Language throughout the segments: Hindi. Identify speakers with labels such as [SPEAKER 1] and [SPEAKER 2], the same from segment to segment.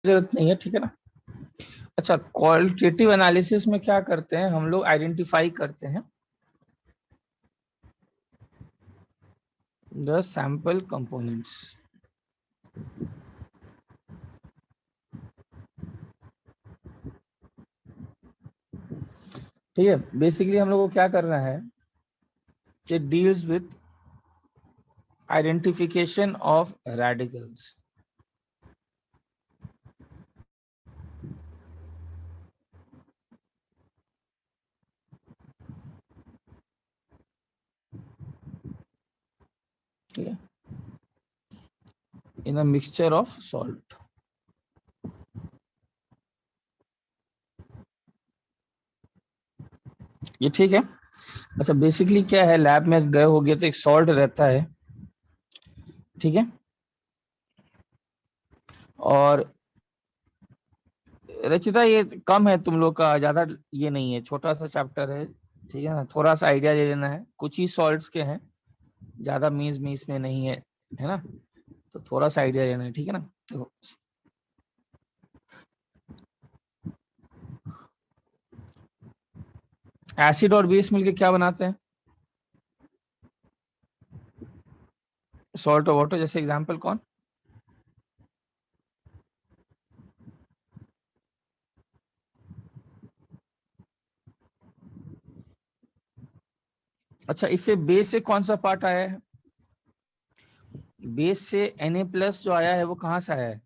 [SPEAKER 1] जरूरत नहीं है, ठीक है ना। अच्छा, क्वालिटेटिव एनालिसिस में क्या करते हैं हम लोग, आइडेंटिफाई करते हैं द सैंपल कंपोनेंट्स। ठीक है, बेसिकली हम लोग को क्या करना है, it deals with identification of radicals. ठीक है, इन अ मिक्सचर ऑफ सॉल्ट। ये ठीक है। अच्छा, बेसिकली क्या है, लैब में गए हो गए तो एक सॉल्ट रहता है, ठीक है। और रचिता, ये कम है तुम लोग का, ज्यादा ये नहीं है, छोटा सा चैप्टर है, ठीक है ना। थोड़ा सा आइडिया ले लेना है, कुछ ही सॉल्ट्स के हैं, ज्यादा मीन्स में इसमें नहीं है, है ना। तो थोड़ा सा आइडिया लेना है, ठीक है ना। देखो, एसिड और बेस मिलके क्या बनाते हैं, सॉल्ट और वाटर। जैसे एग्जांपल कौन, अच्छा इससे बेस से कौन सा पार्ट आया है, बेस से Na+ जो आया है वो कहाँ से आया है,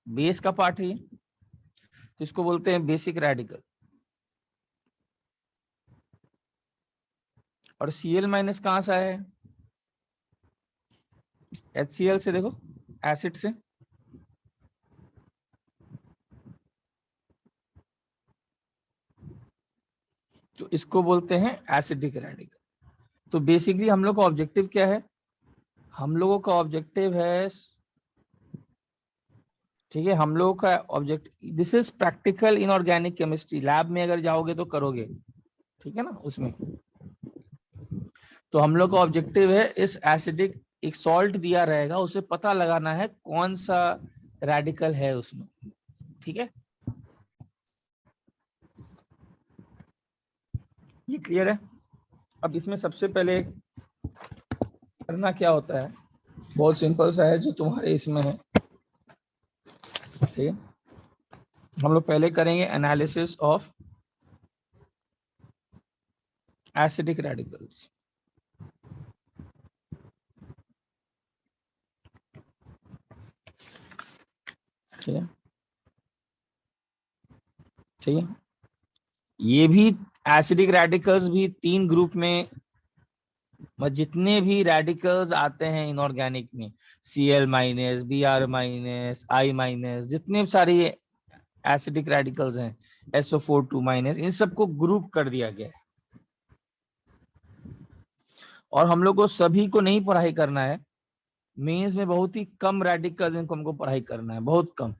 [SPEAKER 1] बेस का पार्ट है ये, तो इसको बोलते हैं बेसिक रेडिकल। और Cl- कहाँ से आया है, HCl से, देखो एसिड से। तो इसको बोलते हैं एसिडिक रेडिकल। तो बेसिकली हम लोग का ऑब्जेक्टिव क्या है, हम लोगों का ऑब्जेक्टिव है, ठीक है, हम लोगों का object, this is practical inorganic chemistry, lab में अगर जाओगे तो करोगे, ठीक है ना उसमें। तो हम लोग का ऑब्जेक्टिव है, इस एसिडिक, एक सॉल्ट दिया रहेगा, उसे पता लगाना है कौन सा रेडिकल है उसमें, ठीक है। ये क्लियर है। अब इसमें सबसे पहले करना क्या होता है, बहुत सिंपल सा है, जो तुम्हारे इसमें है, ठीक है। हम लोग पहले करेंगे एनालिसिस ऑफ एसिडिक रेडिकल्स, ठीक है, ठीक है। ये भी एसिडिक रेडिकल्स भी 3 ग्रुप में, जितने भी रेडिकल्स आते हैं इनऑर्गेनिक में, Cl-, Br-, जितने सारे एसिडिक रेडिकल्स हैं, SO4 2-, इन सबको ग्रुप कर दिया गया है। और हम लोग को सभी को नहीं पढ़ाई करना है, मेंस में बहुत ही कम रेडिकल्स इनको हमको पढ़ाई करना है, बहुत कम,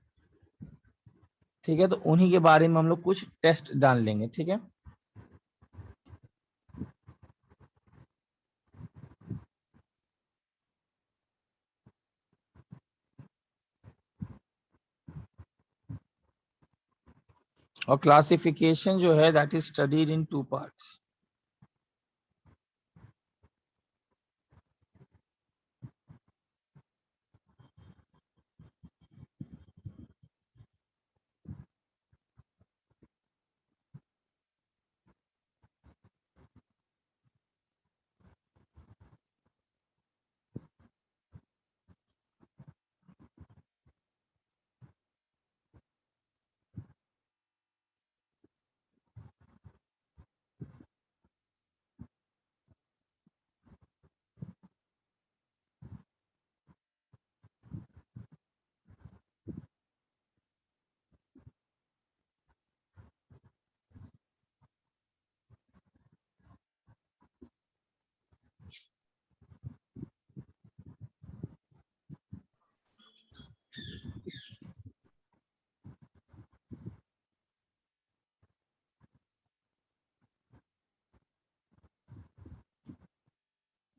[SPEAKER 1] ठीक है। तो उन्हीं के बारे में हम लोग कुछ टेस्ट डाल लेंगे, ठीक है। और क्लासिफिकेशन जो है, that is studied in 2 parts.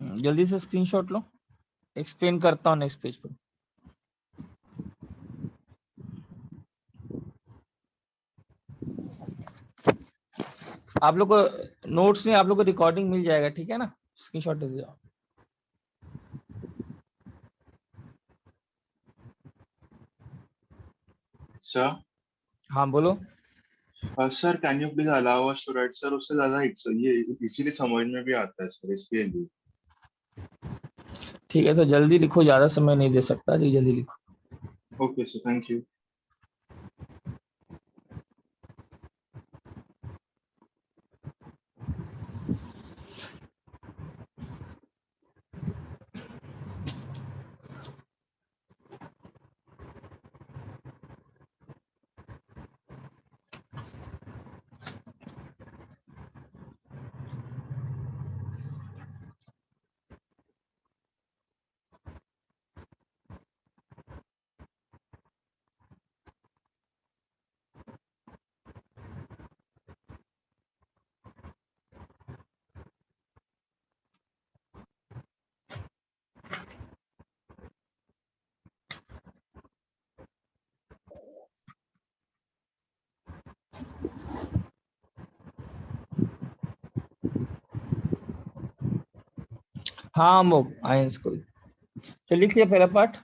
[SPEAKER 1] जल्दी से स्क्रीनशॉट लो, एक्सप्लेन करता हूँ नेक्स्ट पेज पर। आप लोग को नोट्स में आप लोग को रिकॉर्डिंग मिल जाएगा, ठीक है ना, स्क्रीनशॉट दे दीजिए।
[SPEAKER 2] सर
[SPEAKER 1] हाँ बोलो।
[SPEAKER 2] Sir can you please allow us to write sir, उससे ज्यादा ये इजीली समझ में भी आता है सर, इसके लिए।
[SPEAKER 1] ठीक है, तो जल्दी लिखो, ज्यादा समय नहीं दे सकता जी, जल्दी लिखो।
[SPEAKER 2] Okay sir, thank you.
[SPEAKER 1] हाँ वो आए इसको, तो लिख लिया पहला पार्ट,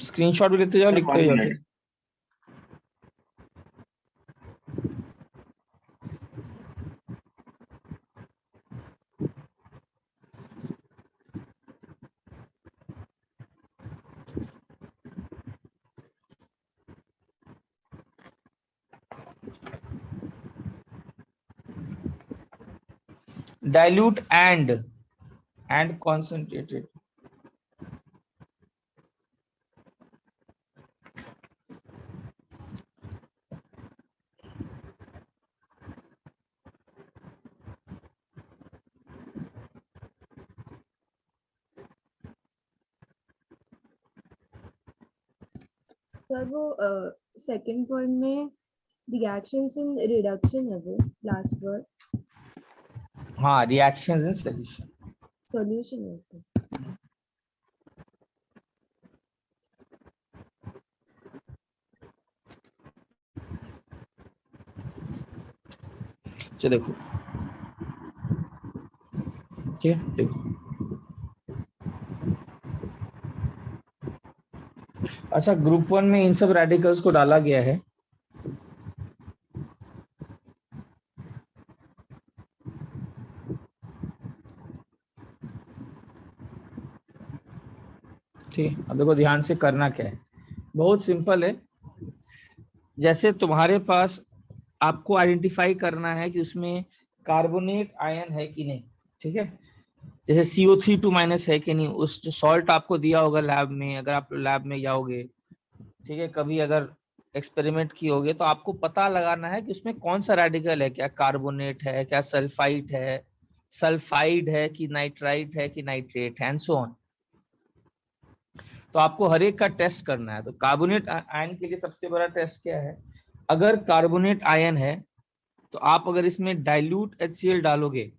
[SPEAKER 1] स्क्रीनशॉट भी लेते जाओ,
[SPEAKER 2] सर
[SPEAKER 1] लिखते
[SPEAKER 2] 1
[SPEAKER 1] जाओ,
[SPEAKER 2] मिनट।
[SPEAKER 1] ठीक। Dilute and concentrated.
[SPEAKER 3] सर वो सेकंड पॉइंट में रिएक्शंस इन रिडक्शन है, वो लास्ट वर्ड।
[SPEAKER 1] हाँ, रिएक्शंस इन सॉल्यूशन।
[SPEAKER 3] सॉल्यूशन है तो।
[SPEAKER 1] चलो देखो, ठीक है, देखो। अच्छा, ग्रुप 1 में इन सब रेडिकल्स को डाला गया है। ठीक है, अब देखो ध्यान से करना क्या है, बहुत सिंपल है। जैसे तुम्हारे पास, आपको आइडेंटिफाई करना है कि उसमें कार्बोनेट आयन है कि नहीं, ठीक है। जैसे CO3 2- है कि नहीं, उस जो सॉल्ट आपको दिया होगा लैब में, अगर आप लैब में जाओगे, ठीक है, कभी अगर एक्सपेरिमेंट की होगे, तो आपको पता लगाना है कि उसमें कौन सा रेडिकल है, क्या कार्बोनेट है, क्या सल्फाइट है, सल्फाइड है कि नाइट्राइट है कि नाइट्रेट है, एंड सो ऑन। तो आपको हर एक का टेस्ट करना है। तो कार्बोनेट आयन के लिए सबसे बड़ा टेस्ट क्या है, अगर कार्बोनेट आयन है तो आप अगर इसमें डाइल्यूट HCl डालोगे,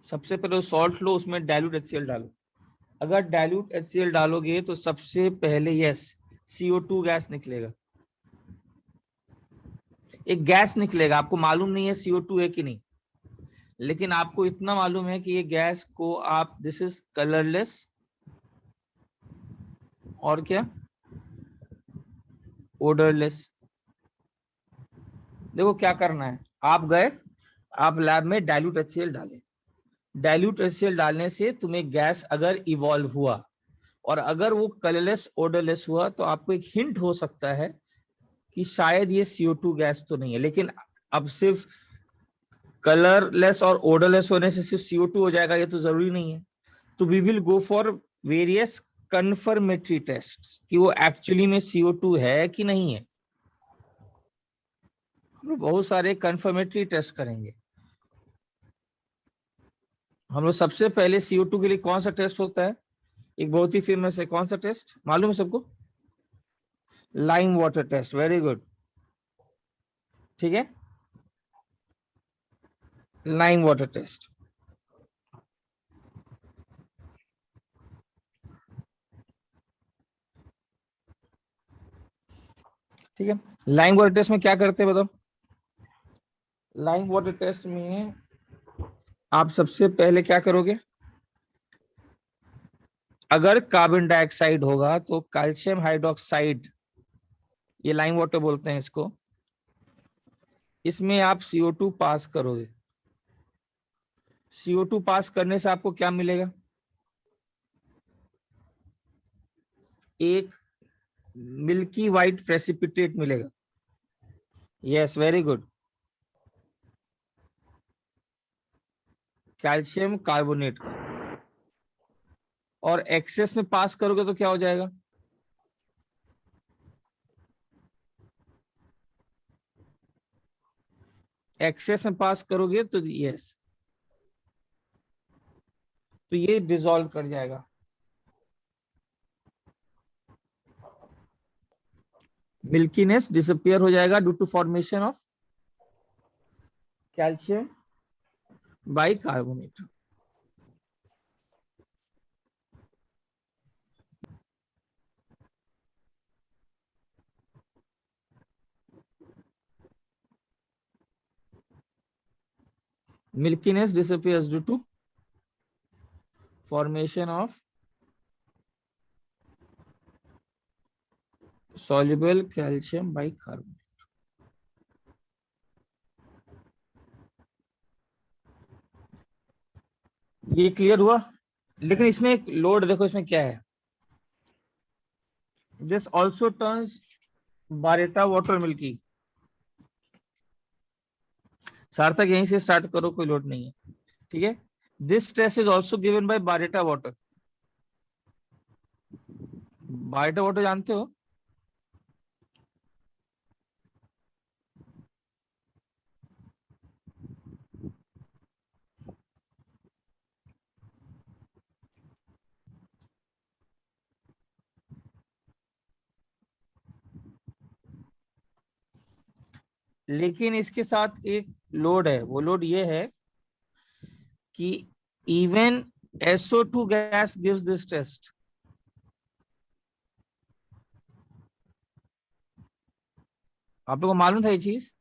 [SPEAKER 1] सबसे पहले सॉल्ट लो, उसमें डाइल्यूट HCl डालो। अगर डाइल्यूट HCl डालोगे तो सबसे पहले यस, CO2 गैस निकलेगा, एक गैस निकलेगा। आपको मालूम नहीं है CO2 है कि नहीं, लेकिन आपको इतना मालूम है कि ये गैस को आप, दिस इज कलरलेस, और क्या, ओडरलेस। देखो क्या करना है, आप गए, आप लैब में डाइल्यूट HCl डाले, डाइल्यूट HCl डालने से तुम्हें गैस अगर इवॉल्व हुआ, और अगर वो कलरलेस ओडरलेस हुआ, तो आपको एक हिंट हो सकता है कि शायद ये CO2 गैस तो नहीं है। लेकिन अब सिर्फ कलरलेस और ओडरलेस होने से सिर्फ CO2 हो जाएगा, ये तो जरूरी नहीं है। तो we will go for various confirmatory test कि वो एक्चुअली में CO2 है कि नहीं है। हम लोग बहुत सारे कंफर्मेटरी टेस्ट करेंगे। हम लोग सबसे पहले CO2 के लिए कौन सा टेस्ट होता है, एक बहुत ही फेमस है, कौन सा टेस्ट मालूम है सबको, lime water test, very good, ठीक है, लाइम वाटर टेस्ट। ठीक है। लाइम वाटर टेस्ट में क्या करते हैं बताओ? लाइम वाटर टेस्ट में आप सबसे पहले क्या करोगे? अगर कार्बन डाइऑक्साइड होगा तो कैल्शियम हाइड्रोक्साइड, ये लाइम वाटर बोलते हैं इसको, इसमें आप CO2 पास करोगे। CO2 पास करने से आपको क्या मिलेगा? एक मिल्की वाइट प्रेसिपिटेट मिलेगा। Yes, very good, calcium carbonate का। और एक्सेस में पास करोगे तो क्या हो जाएगा? एक्सेस में पास करोगे तो यस, तो ये डिसॉल्व कर जाएगा। मिल्कीनेस डिसअपियर हो जाएगा due to formation of calcium bicarbonate. Milkiness disappears due to formation of soluble calcium bicarbonate. ये क्लियर हुआ? लेकिन इसमें एक लोड देखो, इसमें क्या है, this also turns baryta water milky. Sarthak यहीं से स्टार्ट करो, कोई लोड नहीं है, ठीक है। This test is also given by baryta water. Baryta water जानते हो? लेकिन इसके साथ एक लोड है, वो लोड ये है कि even SO2 gas gives this test. आप लोगों को मालूम था ये चीज?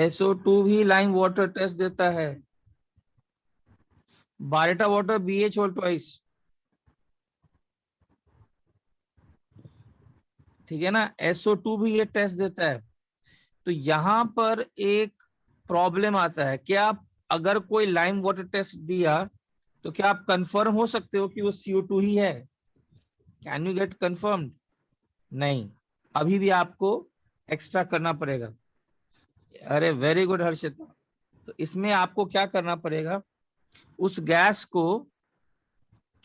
[SPEAKER 1] SO2 भी लाइम वाटर टेस्ट देता है। बारेटा वाटर BH होल ट्वाइस, ठीक है ना। SO2 भी ये टेस्ट देता है। तो यहां पर एक प्रॉब्लम आता है, क्या आप अगर कोई लाइम वाटर टेस्ट दिया तो क्या आप कंफर्म हो सकते हो कि वो CO2 ही है? Can you get confirmed? नहीं, अभी भी आपको एक्स्ट्रा करना पड़ेगा। अरे वेरी गुड हर्षिता। तो इसमें आपको क्या करना पड़ेगा, उस गैस को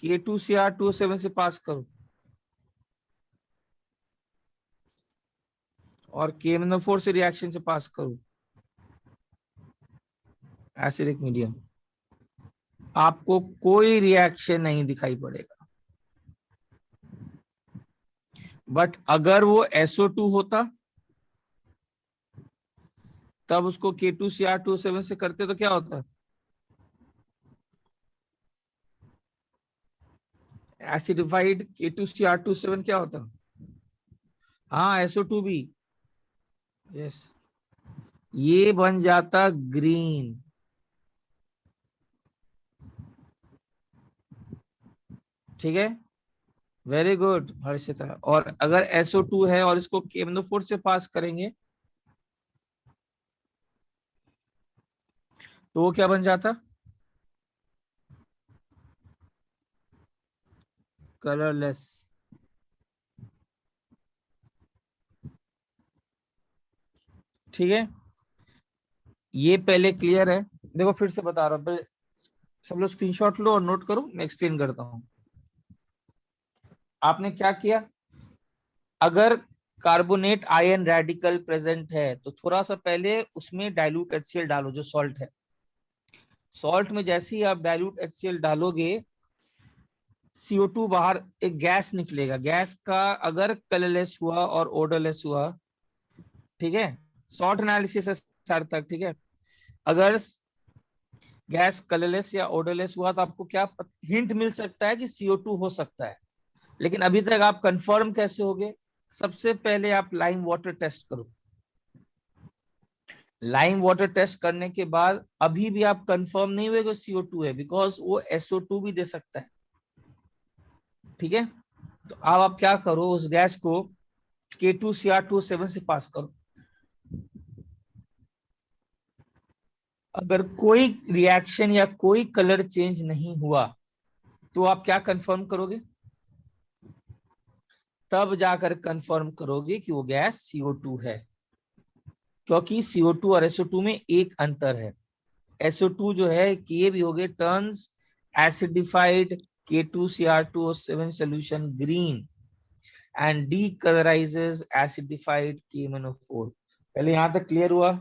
[SPEAKER 1] K2Cr2O7 से पास करो और KMnO4 से रिएक्शन से पास करो एसिडिक मीडियम। आपको कोई रिएक्शन नहीं दिखाई पड़ेगा। बट अगर वो SO2 होता तब उसको K2Cr2O7 से करते तो क्या होता? एसिडिफाइड K2Cr2O7 क्या होता? हाँ, SO2 भी, यस, ये बन जाता ग्रीन। ठीक है, वेरी गुड हर्षिता। और अगर SO2 है और इसको KMnO4 से पास करेंगे तो वो क्या बन जाता? कलरलेस। ठीक है, ये पहले क्लियर है। देखो फिर से बता रहा हूं, सब लोग स्क्रीनशॉट लो और नोट करो, मैं एक्सप्लेन करता हूं। आपने क्या किया, अगर कार्बोनेट आयन रेडिकल प्रेजेंट है तो थोड़ा सा पहले उसमें डाइल्यूट HCl डालो, जो सॉल्ट है। सॉल्ट में जैसे ही आप डाइल्यूट HCl डालोगे, CO2 बाहर एक गैस निकलेगा। गैस का अगर कलरलेस हुआ और ओडरलेस हुआ, ठीक है, सॉल्ट एनालिसिस है सार्थक, ठीक है। अगर गैस कलरलेस या ओडरलेस हुआ तो आपको क्या हिंट मिल सकता है कि CO2 हो सकता है। लेकिन अभी तक आप कंफर्म कैसे होगे? सबसे पहले आप लाइम वाटर टेस्ट करो। लाइम वाटर टेस्ट करने के बाद अभी भी आप कंफर्म नहीं हुए कि CO2 है, बिकॉज वो SO2 भी दे सकता है। ठीक है, तो अब आप क्या करो, उस गैस को K2Cr2O7 से पास करो। अगर कोई रिएक्शन या कोई कलर चेंज नहीं हुआ तो आप क्या कंफर्म करोगे? तब जाकर कंफर्म करोगे कि वो गैस CO2 है, क्योंकि CO2 और SO2 में एक अंतर है। SO2 जो है कि ये भी हो गए turns acidified K2Cr2O7 solution green and decolorizes acidified KMnO4। पहले यहां तक क्लियर हुआ?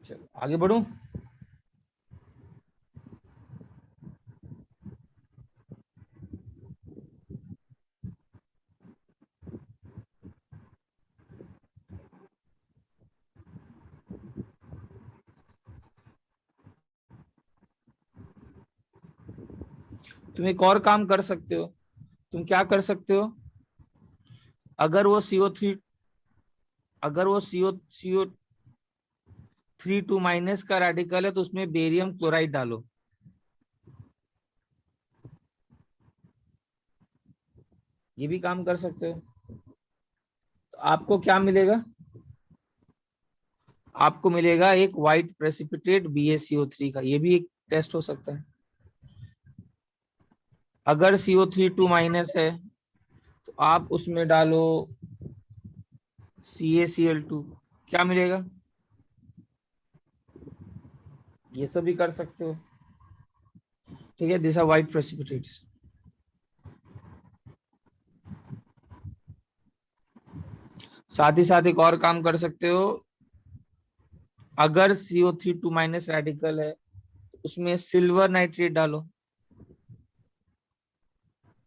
[SPEAKER 1] चलो आगे बढ़ूं। तुम एक और काम कर सकते हो। तुम क्या कर सकते हो, अगर वो CO3 अगर वो CO3 माइनस का रेडिकल है तो उसमें बेरियम क्लोराइड डालो। ये भी काम कर सकते हो। तो आपको क्या मिलेगा? आपको मिलेगा एक व्हाइट प्रेसिपिटेट BaCO3 का। ये भी एक टेस्ट हो सकता है। अगर CO3 माइनस है तो आप उसमें डालो CaCl2, क्या मिलेगा? ये सब भी कर सकते हो। ठीक है, दिस आर व्हाइट प्रेसिपिटेट्स। साथ ही साथ एक और काम कर सकते हो, अगर CO3 माइनस रेडिकल है तो उसमें सिल्वर नाइट्रेट डालो।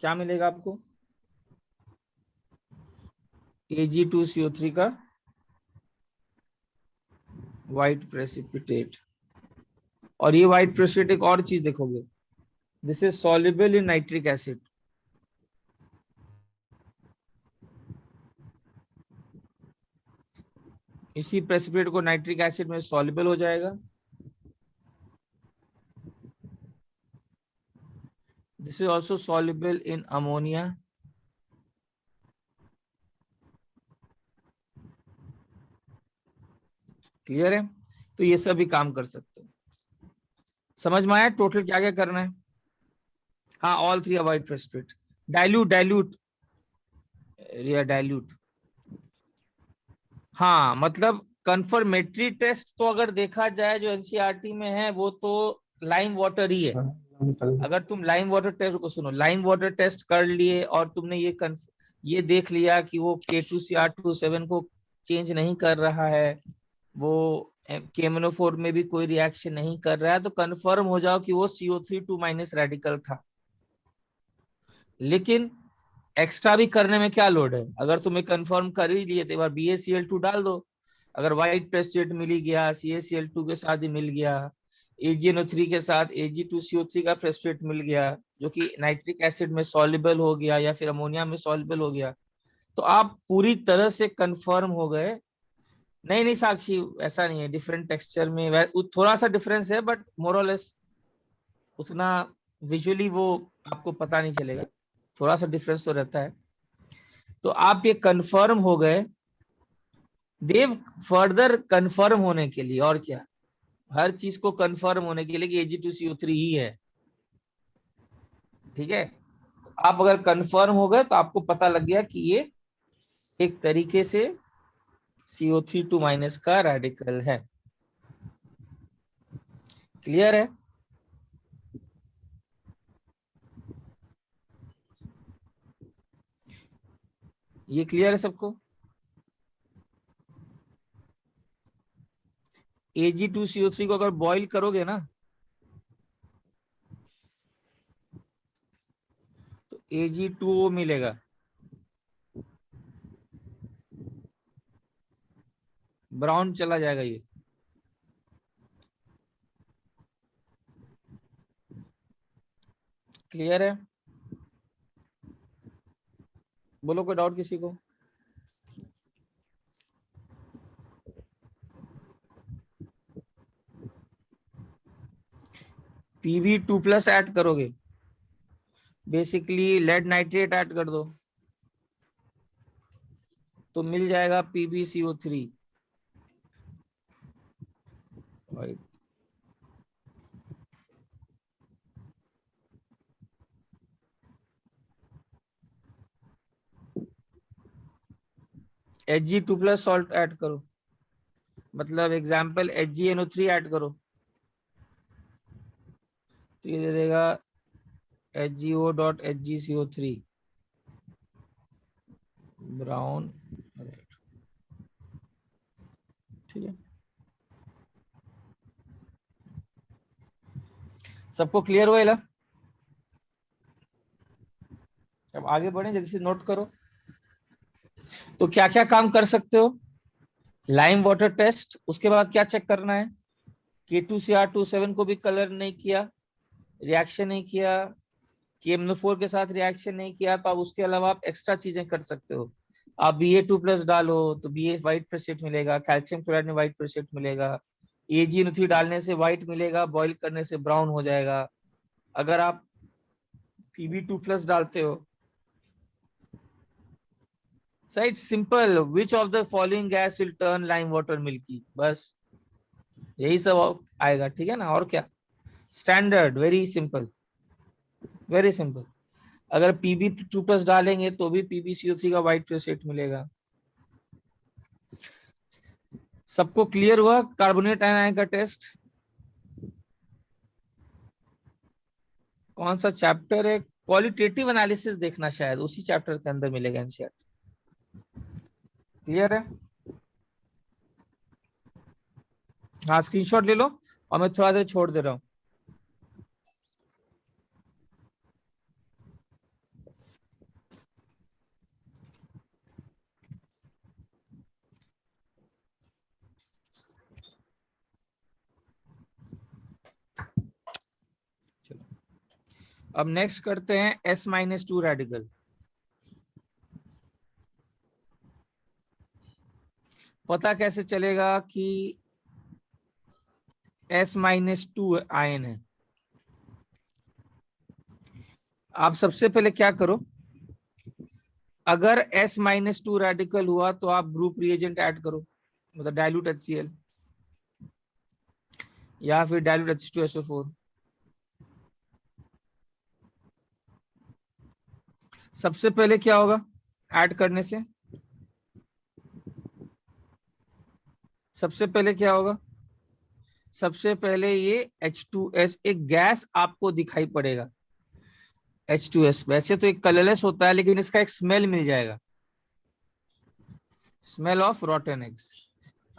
[SPEAKER 1] क्या मिलेगा आपको? Ag2CO3 का व्हाइट प्रेसिपिटेट। और ये व्हाइट प्रेसिपिटेट एक और चीज देखोगे, this is soluble in nitric acid. इसी प्रेसिपिटेट को नाइट्रिक एसिड में सॉल्युबल हो जाएगा। This is also soluble in ammonia. Clear है? तो ये सब भी काम कर सकते हो। समझ में आया टोटल क्या क्या करना है? हाँ, all three avoid precipitate. Dilute dilute या डाइल्यूट। हाँ, मतलब कंफर्मेटरी टेस्ट तो अगर देखा जाए जो NCERT में है वो तो लाइम वाटर ही है। अगर तुम लाइम वाटर टेस्ट को सुनो, लाइम वाटर टेस्ट कर लिए और तुमने ये देख लिया कि वो K2Cr2O7 को चेंज नहीं कर रहा है, वो KMnO4 में भी कोई रिएक्शन नहीं कर रहा है, तो कंफर्म हो जाओ कि वो CO3 माइनस रेडिकल था। लेकिन एक्स्ट्रा भी करने में क्या लोड है? अगर तुम्हें कंफर्म कर ही लिए तो एक बार BaCl2 डाल दो। अगर व्हाइट प्रेसिपिटेट मिल ही गया, CaCl2 के साथ ही मिल गया, AgNO3 के साथ Ag2CO3 का प्रेसिपिटेट मिल गया जो कि नाइट्रिक एसिड में सॉल्युबल हो गया या फिर अमोनिया में सॉल्युबल हो गया, तो आप पूरी तरह से कंफर्म हो गए। नहीं नहीं साक्षी, ऐसा नहीं है, डिफरेंट टेक्सचर में थोड़ा सा डिफरेंस है, बट मोर और लेस उतना विजुअली वो आपको पता नहीं चलेगा। थोड़ा सा डिफरेंस तो रहता है। तो आप ये कंफर्म हो गए। देव फर्दर कंफर्म होने के लिए, और क्या, हर चीज को कंफर्म होने के लिए कि Ag2CO3 ही है। ठीक है, आप अगर कंफर्म हो गए तो आपको पता लग गया कि ये एक तरीके से CO3 माइनस का रेडिकल है। क्लियर है? ये क्लियर है सबको? Ag2CO3 को अगर बॉईल करोगे ना तो Ag2O मिलेगा, ब्राउन चला जाएगा ये। क्लियर है? बोलो कोई डाउट किसी को? Pb2+ ऐड करोगे, बेसिकली लेड नाइट्रेट ऐड कर दो तो मिल जाएगा PbCO3। Hg2+ सॉल्ट ऐड करो, मतलब एग्जाम्पल HgNO3 ऐड करो तो ये दे देगा HgO.HgCO3 ब्राउन रेड। ठीक है, सबको क्लियर हुआ? अब आगे बढ़े, जल्दी से नोट करो। तो क्या क्या काम कर सकते हो? लाइम वाटर टेस्ट, उसके बाद क्या चेक करना है? K2Cr27 को भी कलर नहीं किया, रिएक्शन नहीं किया, KMnO4 के साथ रिएक्शन नहीं किया, तो अब उसके अलावा आप एक्स्ट्रा चीजें कर सकते हो। आप Ba2+ डालो तो Ba व्हाइट प्रेसिएट मिलेगा, कैल्शियम क्लोराइड में व्हाइट प्रेसिएट मिलेगा, AgNO3 डालने से व्हाइट मिलेगा, बॉईल करने से ब्राउन हो जाएगा। अगर आप Pb2+ डालते हो, right, simple, which of the following gas will turn lime water milky, बस यही सब आएगा। ठीक है ना? और क्या, standard, very simple, very simple. अगर Pb2+ डालेंगे तो भी PbCO3 का व्हाइट प्रेसिएट मिलेगा। सबको क्लियर हुआ कार्बोनेट आयन का टेस्ट? कौन सा चैप्टर है? क्वालिटेटिव एनालिसिस देखना, शायद उसी चैप्टर के अंदर मिलेगा एनसीईआरटी। क्लियर है? हाँ, स्क्रीनशॉट ले लो और मैं थोड़ा देर छोड़ दे रहा हूँ। अब नेक्स्ट करते हैं S-2 रेडिकल। पता कैसे चलेगा कि S-2 आयन है? आप सबसे पहले क्या करो, अगर S-2 रेडिकल हुआ तो आप ग्रुप रिएजेंट ऐड करो, मतलब डाइल्यूट HCl या फिर डाइल्यूट H2SO4। सबसे पहले क्या होगा ऐड करने से? सबसे पहले क्या होगा? सबसे पहले ये H2S एक गैस आपको दिखाई पड़ेगा। H2S वैसे तो एक कलरलेस होता है, लेकिन इसका एक स्मेल मिल जाएगा, स्मेल ऑफ रॉटन एग्स।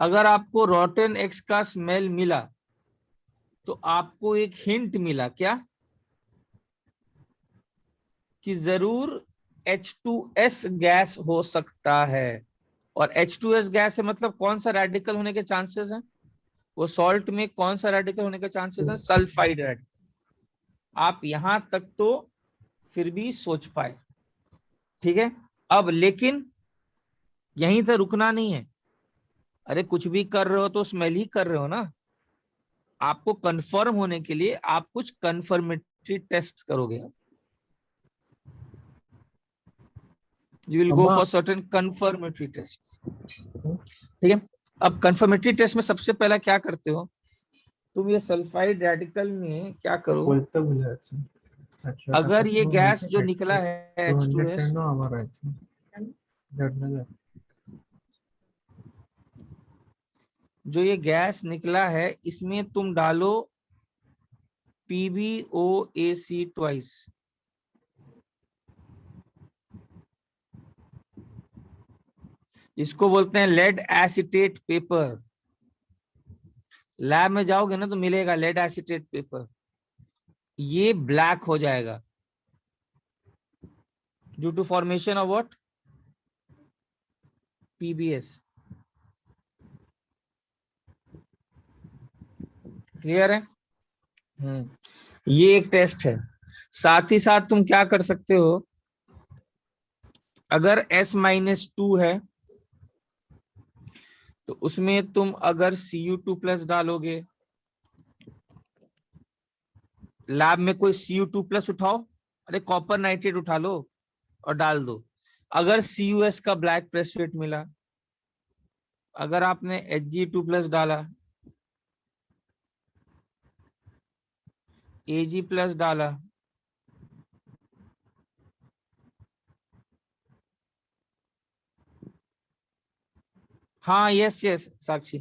[SPEAKER 1] अगर आपको रॉटन एग्स का स्मेल मिला तो आपको एक हिंट मिला, क्या? कि जरूर H2S गैस हो सकता है। और H2S गैस है मतलब कौन सा रेडिकल होने के चांसेस हैं? वो सॉल्ट में कौन सा रेडिकल होने के चांसेस हैं? Sulphide radical. आप यहां तक तो फिर भी सोच पाए, ठीक है? अब लेकिन यहीं से रुकना नहीं है। अरे कुछ भी कर रहे हो तो स्मेल ही कर रहे हो ना। आपको कंफर्म होने के लिए आप कुछ कंफर्मेटरी टेस्ट करोगे। You will go for certain confirmatory test, ठीक है? अब कंफर्मेटरी टेस्ट में सबसे पहला क्या करते हो तुम? ये सल्फाइड रेडिकल में क्या करो, अगर ये गैस जो निकला है H2S, जो ये गैस निकला है इसमें तुम डालो PbOAC ट्वाइस। इसको बोलते हैं लेड एसिटेट पेपर। लैब में जाओगे ना तो मिलेगा लेड एसीटेट पेपर, ये ब्लैक हो जाएगा due to formation of what, PbS. Clear है? ये एक टेस्ट है। साथ ही साथ तुम क्या कर सकते हो, अगर S-2 है तो उसमें तुम अगर Cu2+ डालोगे, लैब में कोई Cu2+ उठाओ, अरे कॉपर नाइट्रेट उठा लो और डाल दो। अगर CuS का ब्लैक प्रेसिपिटेट मिला, अगर आपने Hg2+ डाला, Ag+ डाला, हाँ यस यस साक्षी,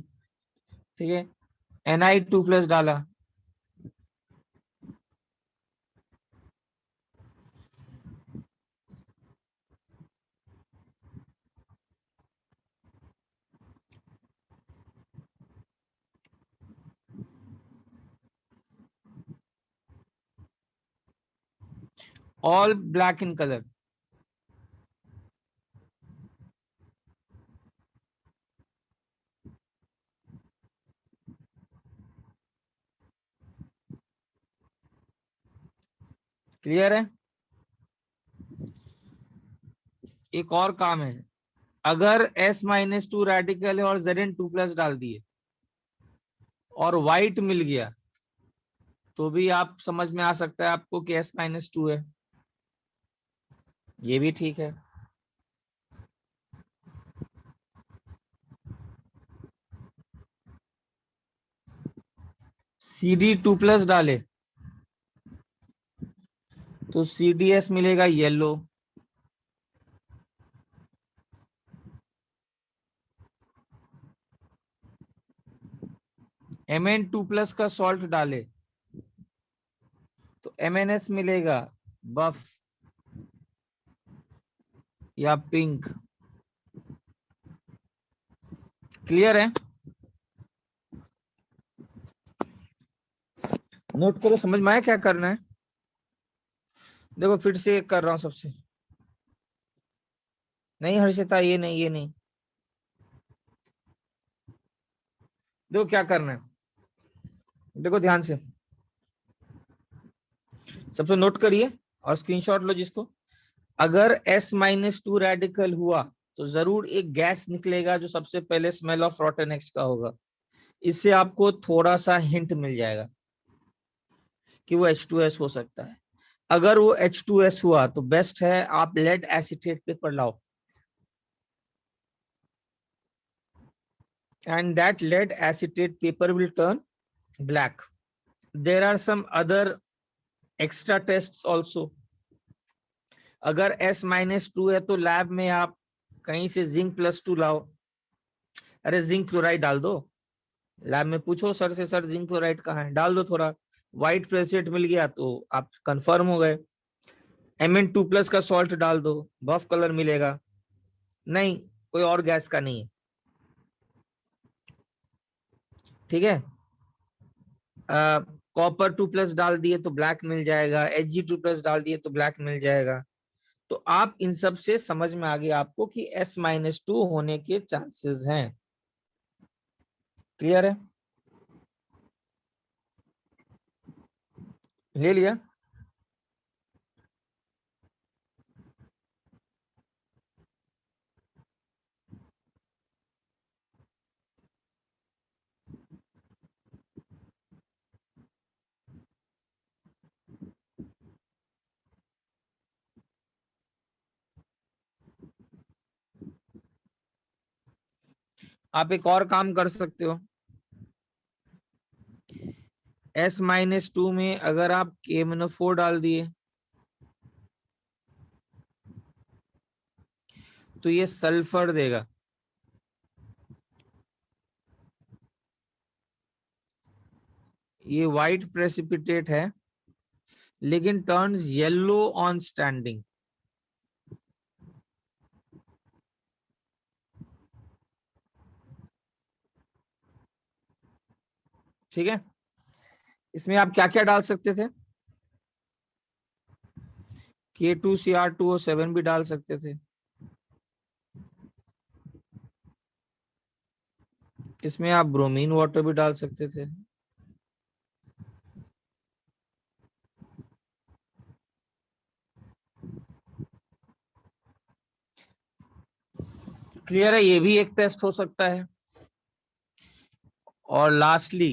[SPEAKER 1] ठीक है, Ni2+ डाला, all black in colour. Clear है? एक और काम है, अगर S-2 रेडिकल है और Zn2+ डाल दिए और व्हाइट मिल गया, तो भी आप समझ में आ सकता है आपको कि S-2 है, ये भी ठीक है। CD2+ डाले तो CDS मिलेगा येलो, Mn2+ का सॉल्ट डाले तो MnS मिलेगा बफ या पिंक। क्लियर है? नोट करो, समझ में आया क्या करना है? देखो फिर से कर रहा हूं सबसे, नहीं हर्षिता ये नहीं, ये नहीं, देखो क्या करना है, देखो ध्यान से, सबसे नोट करिए और स्क्रीनशॉट लो जिसको। अगर S-2 रेडिकल हुआ तो जरूर एक गैस निकलेगा जो सबसे पहले स्मेल ऑफ रॉटन एग्स का होगा। इससे आपको थोड़ा सा हिंट मिल जाएगा कि वो H2S हो सकता है। अगर वो H2S हुआ तो बेस्ट है आप लेड एसीटेट पेपर लाओ, and that lead acetate paper will turn black. There are some other extra tests also. अगर S-2 है तो लैब में आप कहीं से Zn+2 लाओ, अरे जिंक क्लोराइड डाल दो, लैब में पूछो सर से, सर जिंक क्लोराइड कहाँ है, डाल दो थोड़ा, व्हाइट प्रेसिपिटेट मिल गया तो आप कंफर्म हो गए। Mn2+ का सॉल्ट डाल दो, बफ कलर मिलेगा, नहीं कोई और गैस का नहीं है, ठीक है। कॉपर 2+ डाल दिए तो ब्लैक मिल जाएगा, Hg2+ डाल दिए तो ब्लैक मिल जाएगा। तो आप इन सब से समझ में आ गया आपको कि S-2 होने के चांसेस हैं। क्लियर है? ले लिया? आप एक और काम कर सकते हो, S-2 में अगर आप KMnO4 डाल दिए तो ये सल्फर देगा, ये व्हाइट प्रेसिपिटेट है लेकिन टर्न्स येलो ऑन स्टैंडिंग। ठीक है, इसमें आप क्या क्या डाल सकते थे, K2Cr2O7 भी डाल सकते थे, इसमें आप ब्रोमीन वाटर भी डाल सकते थे, क्लियर है, ये भी एक टेस्ट हो सकता है। और lastly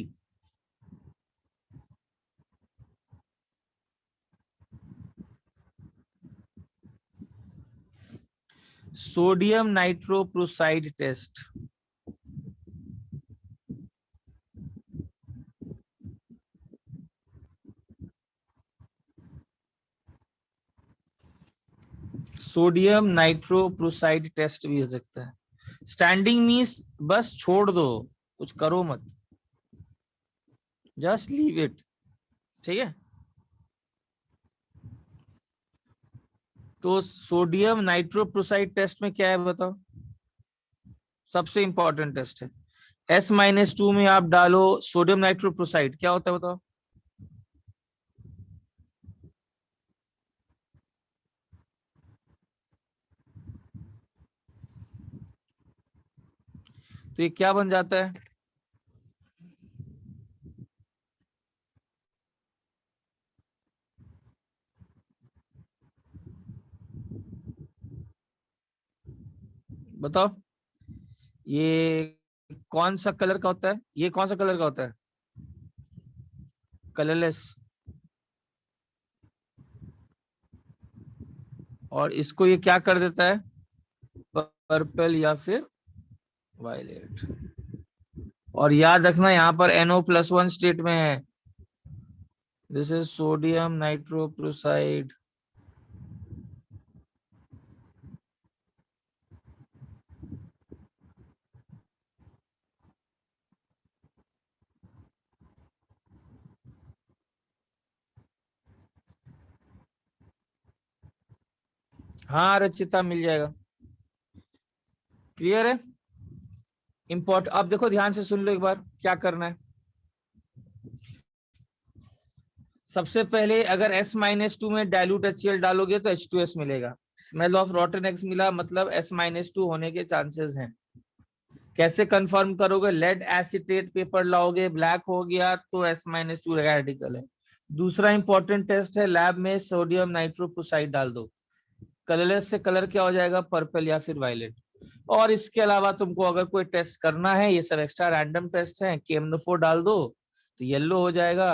[SPEAKER 1] sodium nitroprusside test. Sodium nitroprusside test भी हो सकता है। स्टैंडिंग मीन्स बस छोड़ दो, कुछ करो मत, जस्ट लीव इट, ठीक है। तो सोडियम नाइट्रोप्रोसाइड टेस्ट में क्या है बताओ, सबसे इंपॉर्टेंट टेस्ट है। S-2 में आप डालो सोडियम नाइट्रोप्रोसाइड, क्या होता है बताओ, तो ये क्या बन जाता है, बताओ, ये कौन सा कलर का होता है, ये कौन सा कलर का होता है, कलरलेस, और इसको ये क्या कर देता है, पर्पल या फिर वायलेट। और याद रखना यहाँ पर NO+1 स्टेट में है, दिस इज सोडियम नाइट्रोप्रोसाइड। हाँ रचिता, मिल जाएगा, क्लियर है। इंपॉर्ट, अब देखो ध्यान से सुन लो एक बार क्या करना है। सबसे पहले अगर S-2 में डाइल्यूट HCl डालोगे तो H2S मिलेगा, स्मेल ऑफ रॉटन एग्स मिला, मतलब S-2 होने के चांसेस हैं। कैसे कंफर्म करोगे, लेड एसिटेट पेपर लाओगे, ब्लैक हो गया तो S-2 रेडिकल है। दूसरा इंपॉर्टेंट टेस्ट है, लैब में सोडियम नाइट्रोप्रोसाइड डाल दो, कलरलेस से कलर क्या हो जाएगा, पर्पल या फिर वायलेट। और इसके अलावा तुमको अगर कोई टेस्ट करना है, ये सब एक्स्ट्रा रैंडम टेस्ट हैं, KMnO4 डाल दो तो येलो हो जाएगा,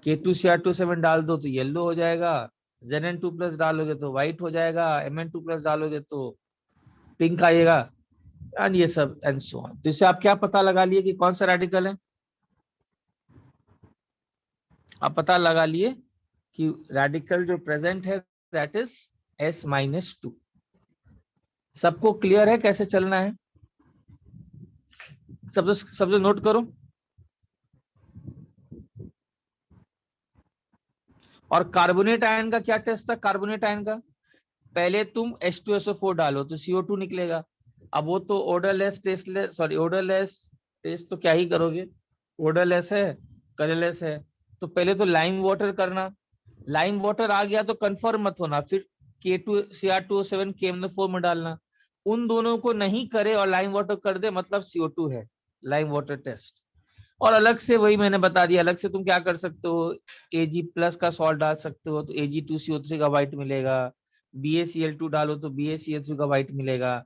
[SPEAKER 1] K2Cr2O7 डाल दो तो येलो हो जाएगा, Zn2+ डालोगे तो व्हाइट हो जाएगा, Mn2+ डालोगे तो पिंक आएगा, एंड ये सब एंड सो ऑन। तो इससे आप क्या पता लगा लिए कि कौन सा रेडिकल है, आप पता लगा लिए कि रेडिकल जो प्रेजेंट है दैट इज S-2। सबको क्लियर है कैसे चलना है, सब नोट करो। और कार्बोनेट आयन का क्या टेस्ट था, कार्बोनेट आयन का पहले तुम H2SO4 डालो तो CO2 निकलेगा। अब वो तो odourless tasteless, sorry odourless taste तो क्या ही करोगे, ओडरलेस है, कलरलेस है, तो पहले तो लाइम वाटर करना, लाइम वाटर आ गया तो कंफर्म मत होना, फिर K2Cr2O7 KMnO4 में डालना, उन दोनों को नहीं करे और लाइम वाटर कर दे मतलब CO2 है, लाइम वाटर टेस्ट। और अलग से वही मैंने बता दिया, अलग से तुम क्या कर सकते हो, Ag+ का सॉल्ट डाल सकते हो तो Ag2CO3 का व्हाइट मिलेगा, BaCl2 डालो तो BaCl3 का व्हाइट मिलेगा,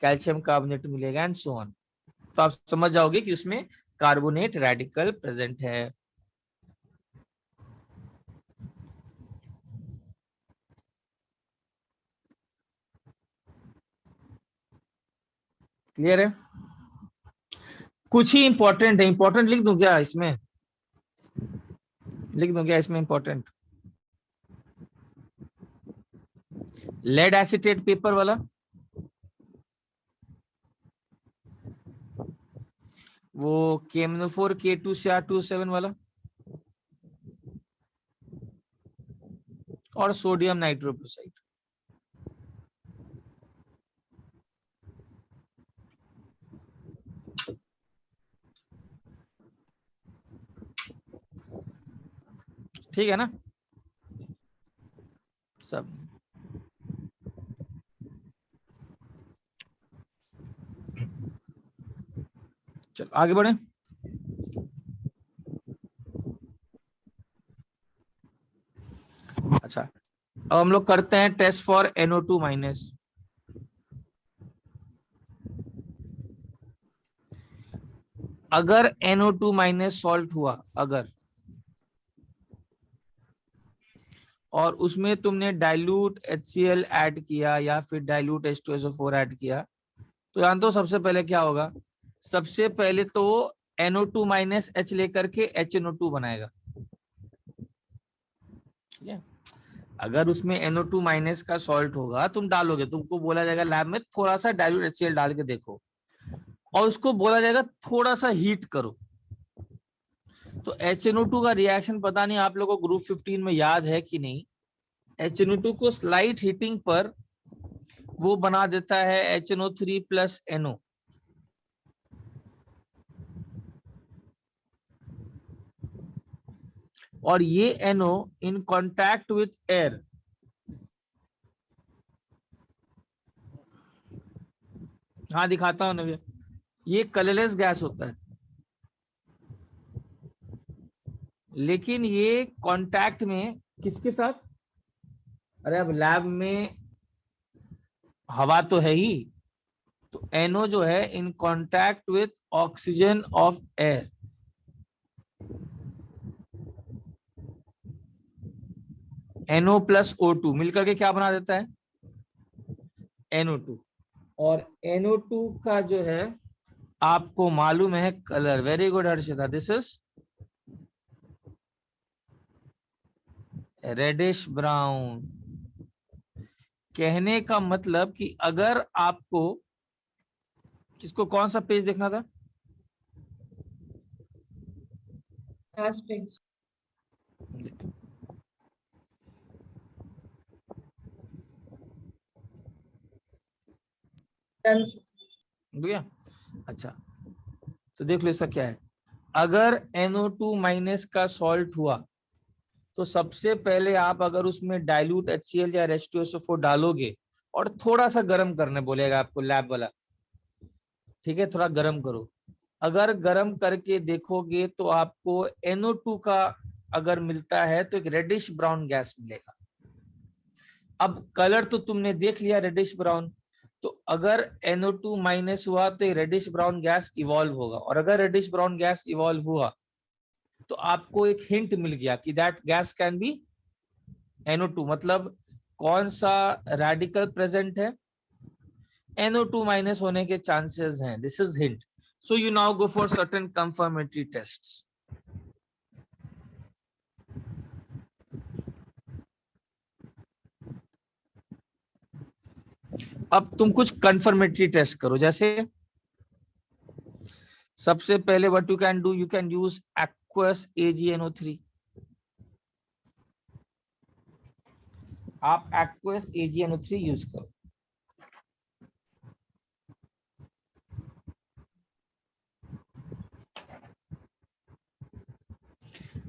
[SPEAKER 1] कैल्शियम कार्बोनेट मिलेगा एंड सो ऑन। तो आप समझ जाओगे कि उसमें कार्बोनेट रेडिकल प्रेजेंट है। क्लियर है, कुछ ही इंपॉर्टेंट है, इंपॉर्टेंट लिख दूं क्या इसमें, लिख दूं क्या इसमें इंपॉर्टेंट, लेड एसिटेट पेपर वाला, वो KMnO4 K2Cr2O7 वाला, और सोडियम नाइट्रोप्रोसाइड। ठीक है ना सब। चलो आगे बढ़े। अच्छा अब हम लोग करते हैं टेस्ट फॉर NO2 माइनस। अगर NO2 माइनस सॉल्ट हुआ, अगर, और उसमें तुमने डाइल्यूट HCl ऐड किया या फिर डाइल्यूट H2SO4 ऐड किया, तो जानते हो सबसे पहले क्या होगा? सबसे पहले तो NO2 माइनस H लेकर के HNO2 बनाएगा। ठीक है, अगर उसमें NO2 माइनस का सॉल्ट होगा, तुम डालोगे, तुमको बोला जाएगा लैब में थोड़ा सा डाइल्यूट HCl डाल के देखो, और उसको बोला जाएगा थोड़ा सा हीट करो। तो HNO2 का रिएक्शन पता नहीं आप लोगों को ग्रुप 15 में याद है कि नहीं। HNO2 को स्लाइट हीटिंग पर वो बना देता है HNO3 प्लस NO। और ये NO in contact with air, हाँ दिखाता हूं ना, ये कलरलेस गैस होता है, लेकिन ये कांटेक्ट में किसके साथ? अरे अब लैब में हवा तो है ही, तो NO जो है in contact with oxygen of air. NO plus O2 मिलकर के क्या बना देता है? NO2। और NO2 का जो है आपको मालूम है colour, very good Harshita, this is reddish brown. कहने का मतलब कि अगर आपको, किसको कौन सा पेज देखना था?
[SPEAKER 4] Last page. Done.
[SPEAKER 1] भैया अच्छा, तो देख लो इसका क्या है। अगर NO2 माइनस का सॉल्ट हुआ, तो सबसे पहले आप अगर उसमें डाइल्यूट HCl या H2SO4 डालोगे, और थोड़ा सा गर्म करने बोलेगा आपको लैब वाला, ठीक है, थोड़ा गर्म करो। अगर गर्म करके देखोगे तो आपको NO2 का अगर मिलता है तो एक रेडिश ब्राउन गैस मिलेगा। अब कलर तो तुमने देख लिया रेडिश ब्राउन, तो अगर NO2 माइनस हुआ तो रेडिश ब्राउन गैस इवॉल्व होगा, और अगर रेडिश ब्राउन गैस इवॉल्व हुआ तो आपको एक हिंट मिल गया कि that gas can be NO2। मतलब कौन सा रेडिकल प्रेजेंट है? NO2 माइनस होने के चांसेस हैं, this is hint. So you now go for certain confirmatory tests. अब तुम कुछ कंफर्मेटरी टेस्ट करो, जैसे सबसे पहले what you can do, you can use aqueous AgNO3। आप एक्वस AgNO3 यूज करो।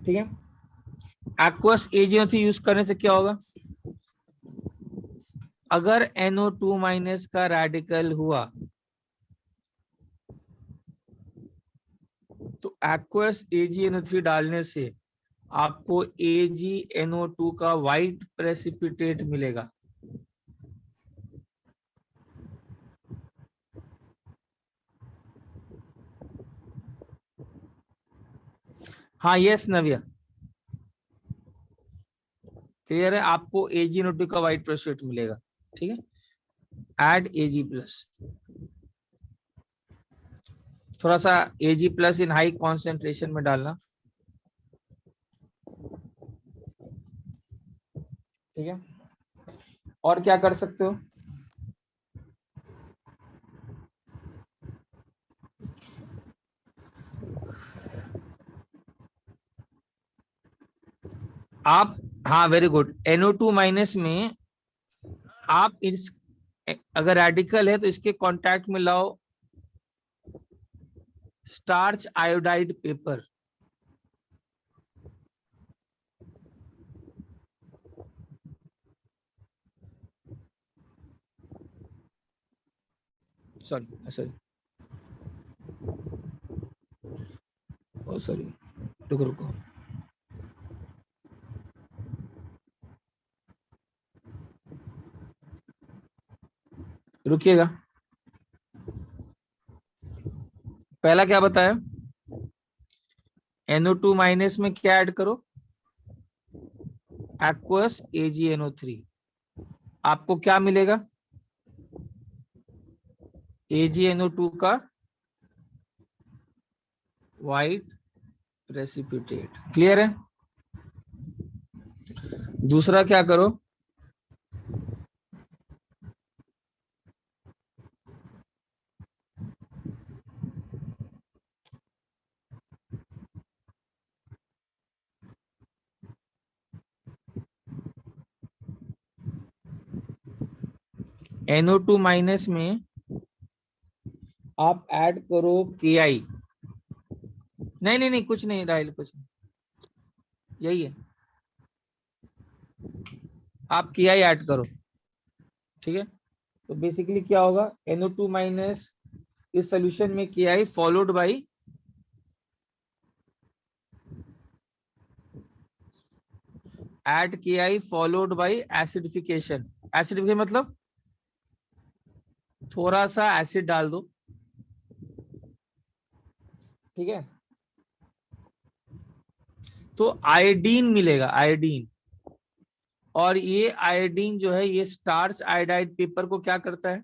[SPEAKER 1] ठीक है, एक्वस AgNO3 यूज करने से क्या होगा? अगर NO2 माइनस का रेडिकल हुआ तो एक्वस AgNO3 डालने से आपको AgNO2 का व्हाइट प्रेसिपिटेट मिलेगा। हाँ यस नव्या, क्लियर है, आपको AgNO2 का व्हाइट प्रेसिपिटेट मिलेगा। ठीक है, एड Ag प्लस, थोड़ा सा Ag प्लस इन हाई कॉन्सेंट्रेशन में डालना। ठीक है, और क्या कर सकते हो? आप, हाँ वेरी गुड, NO2 माइनस में आप इस, अगर रेडिकल है तो इसके कांटेक्ट में लाओ starch iodide paper. Sorry sorry oh sorry, रुको रुको, रुकिएगा। पहला क्या बताया, NO2 माइनस में क्या ऐड करो, एक्वस AgNO3। आपको क्या मिलेगा, AgNO2 का व्हाइट प्रेसिपिटेट। क्लियर है। दूसरा क्या करो, NO2 माइनस में आप ऐड करो KI। नहीं नहीं नहीं, कुछ नहीं राहिल, कुछ नहीं, यही है, आप KI ऐड करो। ठीक है, तो बेसिकली क्या होगा, NO2 माइनस इस सोल्यूशन में KI followed by add KI followed by acidification. Acidification मतलब थोड़ा सा एसिड डाल दो। ठीक है, तो आयोडीन मिलेगा, आयोडीन। और ये आयोडीन जो है, ये स्टार्च आयोडाइड पेपर को क्या करता है,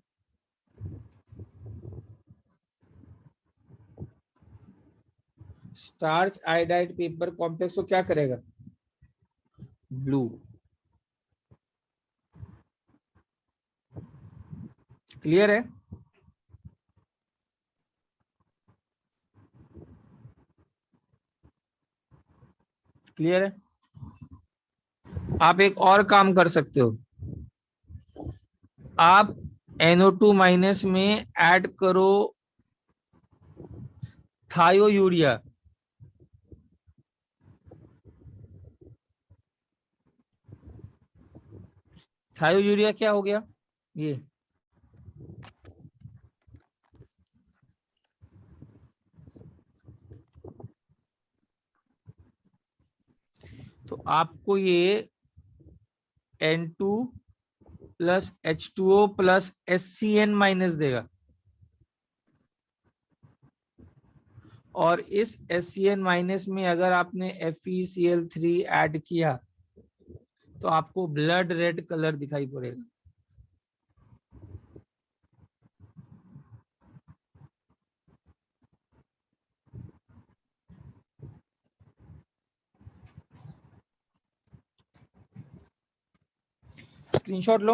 [SPEAKER 1] स्टार्च आयोडाइड पेपर कॉम्प्लेक्स को क्या करेगा, ब्लू। क्लियर है। क्लियर है। आप एक और काम कर सकते हो, आप NO2 माइनस में ऐड करो थायोयूरिया। थायोयूरिया क्या हो गया, ये तो आपको ये N2 plus H2O plus SCN minus देगा। और इस SCN माइनस में अगर आपने FeCl3 ऐड किया तो आपको ब्लड रेड कलर दिखाई पड़ेगा। स्क्रीनशॉट लो।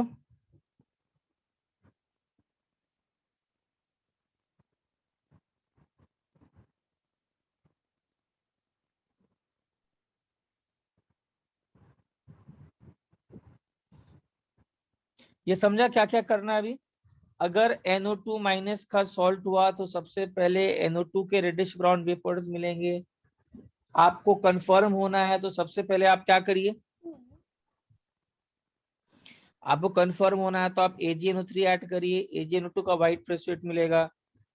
[SPEAKER 1] ये समझा क्या क्या करना है अभी। अगर NO2 माइनस का सॉल्ट हुआ तो सबसे पहले NO2 के रेडिश ब्राउन वेपर्स मिलेंगे। आपको कंफर्म होना है तो सबसे पहले आप क्या करिए, आपको कंफर्म होना है तो आप AgNO3 ऐड करिए, AgNO2 का व्हाइट प्रेसिपिटेट मिलेगा।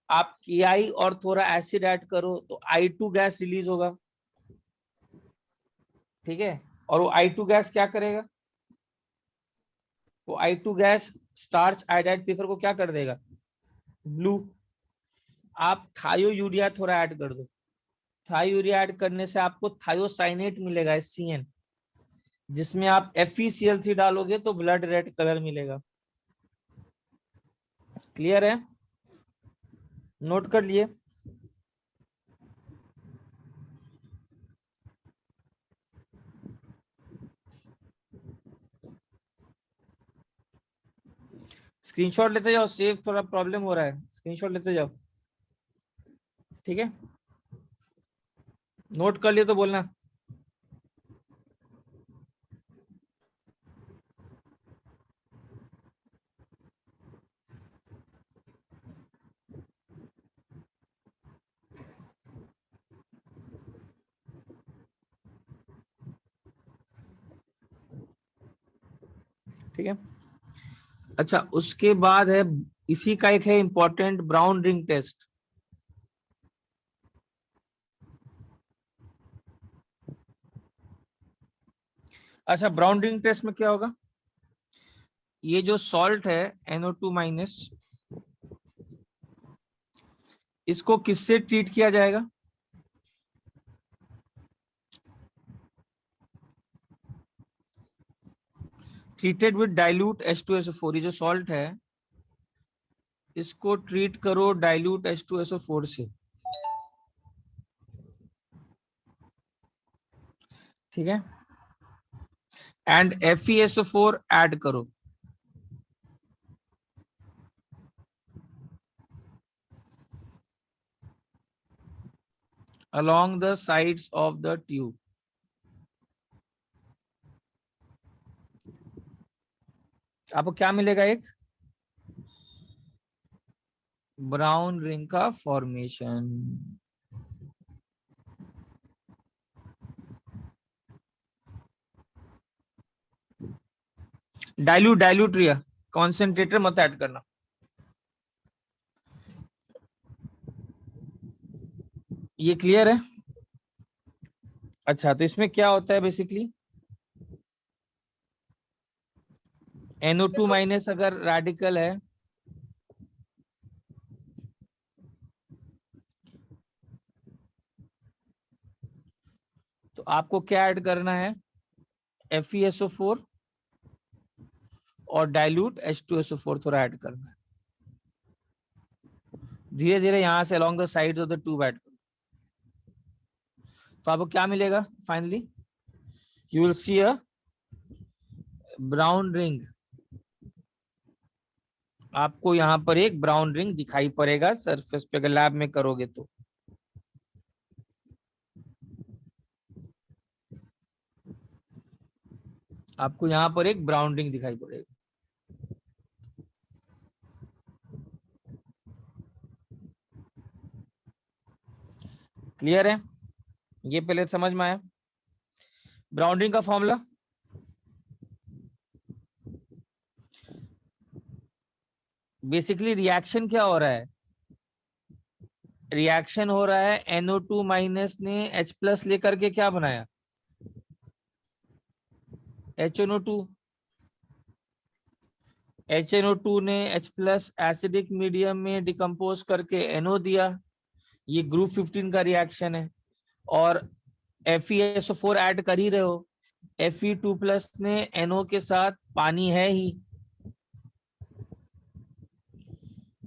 [SPEAKER 1] आप KI और थोड़ा एसिड ऐड करो तो I2 गैस रिलीज होगा। ठीक है, और वो I2 गैस क्या करेगा, वो I2 gas starch iodide paper को क्या कर देगा, ब्लू। आप थायोयूरिया थोड़ा ऐड कर दो। थायोयूरिया ऐड करने से आपको थायोसाइनेट मिलेगा SCN, जिसमें आप FeCl3 डालोगे तो ब्लड रेड कलर मिलेगा। क्लियर है, नोट कर लिए। स्क्रीनशॉट लेते जाओ, सेव थोड़ा प्रॉब्लम हो रहा है, स्क्रीनशॉट लेते जाओ। ठीक है, नोट कर लिए तो बोलना। ठीक है, अच्छा, उसके बाद है, इसी का एक है इंपॉर्टेंट, ब्राउन रिंग टेस्ट। अच्छा, ब्राउन रिंग टेस्ट में क्या होगा, ये जो सॉल्ट है NO2 माइनस, इसको किससे ट्रीट किया जाएगा, ट्रीटेड विद डाइल्यूट H2SO4। ये जो सॉल्ट है इसको ट्रीट करो डाइल्यूट H2SO4 से, ठीक है, एंड FeSO4 ऐड करो along the sides of the tube। आपको क्या मिलेगा, एक ब्राउन रिंग का फॉर्मेशन। डाइल्यूट रिया, कॉन्सेंट्रेटर मत ऐड करना। ये क्लियर है। अच्छा, तो इसमें क्या होता है बेसिकली, NO2 माइनस अगर रेडिकल है तो आपको क्या ऐड करना है, FeSO4 और डाइल्यूट H2SO4 थोड़ा ऐड करना है। धीरे धीरे यहां से along the sides of the tube add करो, तो आपको क्या मिलेगा finally, you will see a brown ring. आपको यहाँ पर एक ब्राउन रिंग दिखाई पड़ेगा सरफेस पे, अगर लैब में करोगे तो। आपको यहाँ पर एक ब्राउन रिंग दिखाई पड़ेगा। क्लियर है, ये पहले समझ में आया ब्राउन रिंग का फॉर्मूला। बेसिकली रिएक्शन क्या हो रहा है, रिएक्शन हो रहा है NO2 माइनस ने H प्लस लेकर के क्या बनाया, HNO2। HNO2 ने H प्लस एसिडिक मीडियम में डिकम्पोज करके NO दिया, ये ग्रुप 15 का रिएक्शन है। और FeSO4 ऐड कर ही रहे हो, Fe2 प्लस ने NO के साथ, पानी है ही,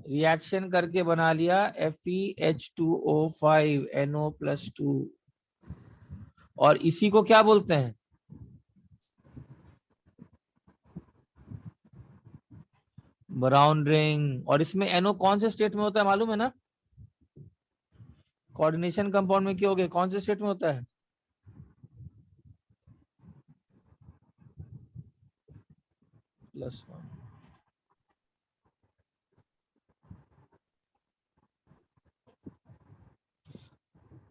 [SPEAKER 1] रिएक्शन करके बना लिया FeH2O5 NO+2। और इसी को क्या बोलते हैं, ब्राउन रिंग। और इसमें NO कौन से स्टेट में होता है मालूम है ना, कोऑर्डिनेशन कंपाउंड में क्या हो गया, कौन से स्टेट में होता है, +1।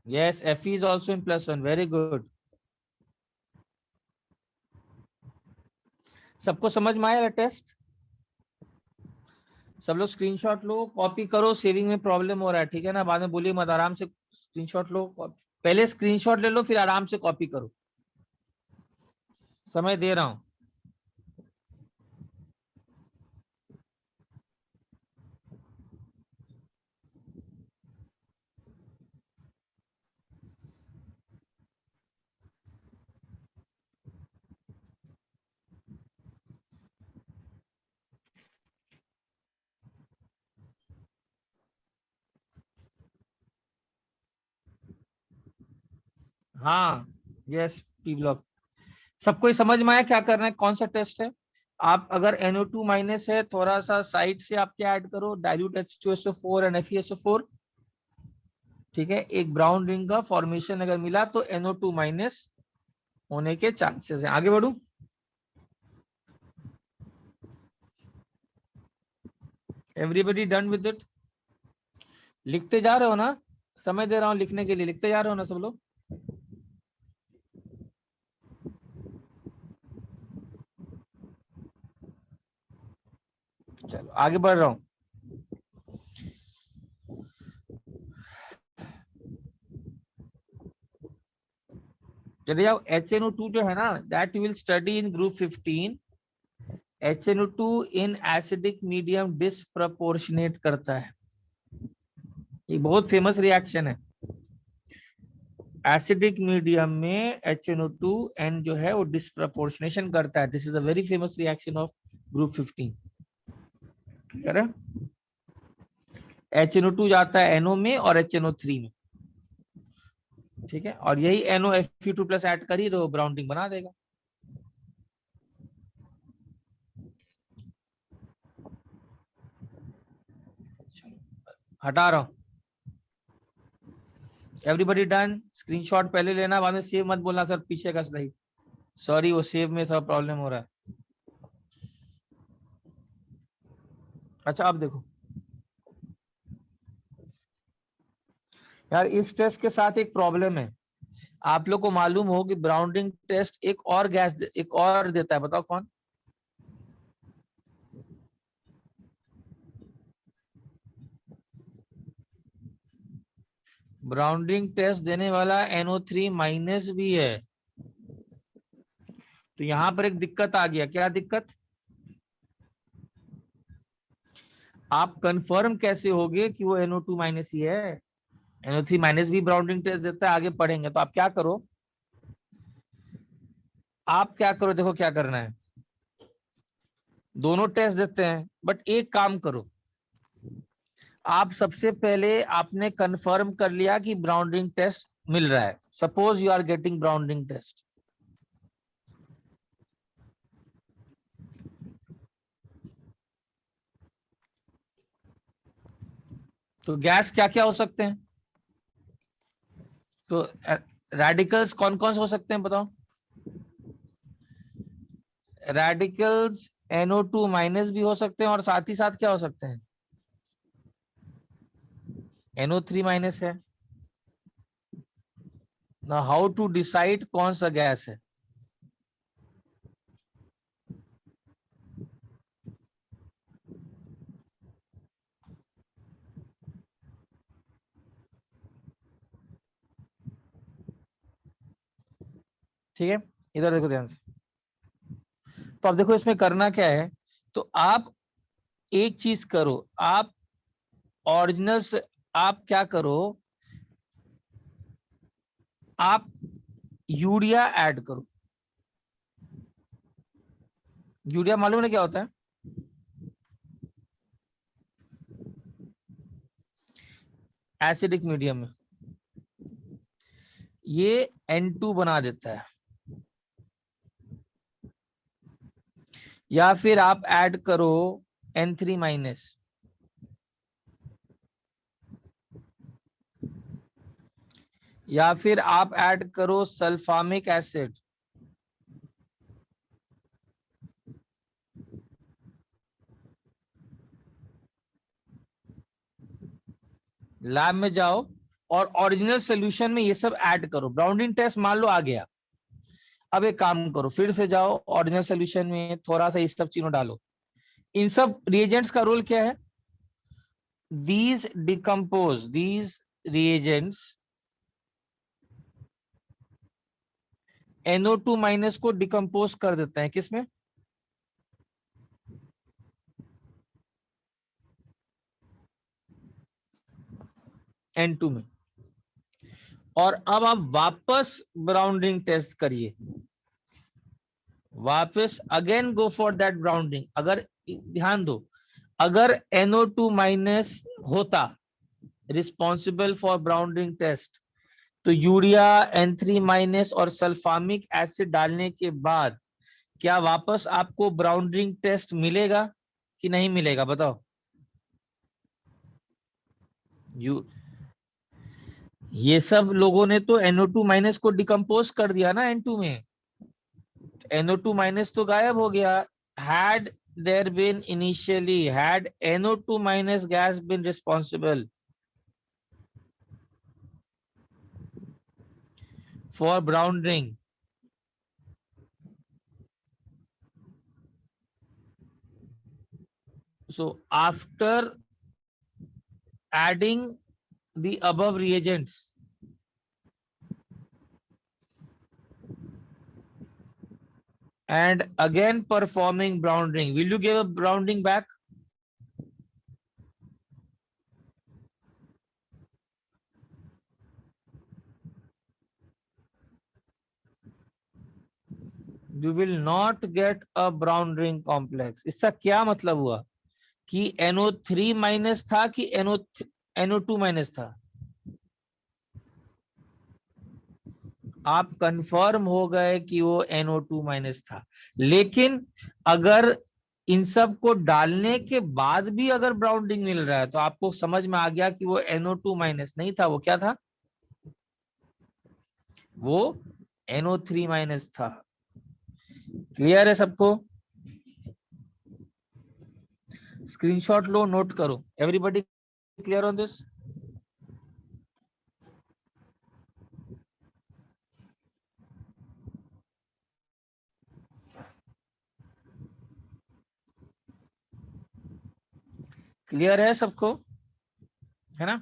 [SPEAKER 1] Yes, Fe is also in +1, very good। सबको समझ में आया टेस्ट, सब लोग स्क्रीनशॉट लो, कॉपी करो, सेविंग में प्रॉब्लम हो रहा है, ठीक है ना, बाद में बोलिए मत, आराम से स्क्रीनशॉट लो, पहले स्क्रीनशॉट ले लो फिर आराम से कॉपी करो, समय दे रहा हूं। हाँ, यस, पी ब्लॉक। सबको समझ में आया क्या करना है, कौन सा टेस्ट है। आप अगर NO2 माइनस है, थोड़ा सा साइड से आप क्या ऐड करो, डाइल्यूट H2SO4 एंड FeSO4, ठीक है, एक ब्राउन रिंग का फॉर्मेशन अगर मिला तो NO2 माइनस होने के चांसेस हैं। आगे बढ़ू, एवरीबडी डन विद इट, लिखते जा रहे हो ना, समय दे रहा हूं लिखने के लिए, लिखते जा रहे हो ना सब लोग। चलो आगे बढ़ रहा हूं। चलिए अब HNO2 जो है ना, that will study in group 15। HNO2 in acidic medium disproportionate करता है। ये बहुत फेमस रिएक्शन है। एसिडिक मीडियम में HNO2 N जो है वो डिस्प्रपोर्शनेशन करता है। This is a very famous reaction of group 15। Clear है? HNO2 जाता है NO में और HNO3 में, ठीक है, और यही NOFeO2 प्लस ऐड कर ही रहो, ब्राउनिंग बना देगा। हटा रहा हूं। Everybody done? स्क्रीनशॉट पहले लेना, बाद में सेव मत बोलना सर पीछे का सही। सॉरी, वो सेव में सब प्रॉब्लम हो रहा है। अच्छा अब देखो यार, इस टेस्ट के साथ एक प्रॉब्लम है। आप लोग को मालूम हो कि ब्राउनिंग टेस्ट एक और गैस एक और देता है, बताओ कौन? ब्राउनिंग टेस्ट देने वाला NO3 माइनस भी है। तो यहां पर एक दिक्कत आ गया। क्या दिक्कत? आप कंफर्म कैसे होगे कि वो NO2 माइनस ही है? NO3 माइनस भी ब्राउनिंग टेस्ट देता है, आगे पढ़ेंगे। तो आप क्या करो, देखो क्या करना है। दोनों टेस्ट देते हैं, बट एक काम करो, आप सबसे पहले आपने कंफर्म कर लिया कि ब्राउनिंग टेस्ट मिल रहा है। Suppose you are getting browning test, तो गैस क्या क्या हो सकते हैं? तो रेडिकल्स कौन कौन से हो सकते हैं बताओ? रेडिकल्स NO2 माइनस भी हो सकते हैं, और साथ ही साथ क्या हो सकते हैं? NO3 माइनस है ना। हाउ टू डिसाइड कौन सा गैस है? ठीक है, इधर देखो ध्यान से। तो अब देखो इसमें करना क्या है। तो आप एक चीज करो, आप ओरिजिनल से आप क्या करो, आप यूरिया ऐड करो। यूरिया मालूम है क्या होता है? एसिडिक मीडियम में ये N2 बना देता है। या फिर आप ऐड करो N3 माइनस, या फिर आप ऐड करो सल्फामिक एसिड, लैब में जाओ और ओरिजिनल सॉल्यूशन में ये सब ऐड करो। ब्राउनिंग टेस्ट मान लो आ गया। अब एक काम करो, फिर से जाओ ओरिजिनल सॉल्यूशन में थोड़ा सा इस सब चीजों डालो। इन सब रिएजेंट्स का रोल क्या है? these decompose, these reagents NO2 minus को डिकम्पोज कर देते हैं किसमें? N2 में। और अब आप वापस ब्राउनिंग टेस्ट करिए, वापस again go for that browning. अगर ध्यान दो, अगर NO2 माइनस होता रिस्पॉन्सिबल फॉर ब्राउनिंग टेस्ट, तो यूरिया N3 माइनस और सल्फामिक एसिड डालने के बाद क्या वापस आपको ब्राउनिंग टेस्ट मिलेगा कि नहीं मिलेगा? बताओ। ये सब लोगों ने तो NO2 माइनस को डिकम्पोज कर दिया ना N2 में। NO2 माइनस तो गायब हो गया। had there been initially, had NO2 minus gas been responsible for browning, So after adding the above reagents, and again performing brownring, will you give a brownring back? You will not get a brown ring complex. इसका क्या मतलब हुआ कि NO3 माइनस था कि NO2 माइनस था? आप कंफर्म हो गए कि वो NO2 माइनस था, लेकिन अगर इन सब को डालने के बाद भी अगर ब्राउन रिंग मिल रहा है तो आपको समझ में आ गया कि वो NO2 माइनस नहीं था, वो क्या था? वो NO3 माइनस था। क्लियर है सबको? स्क्रीनशॉट लो, नोट करो। Everybody clear on this? Clear है सबको, है ना?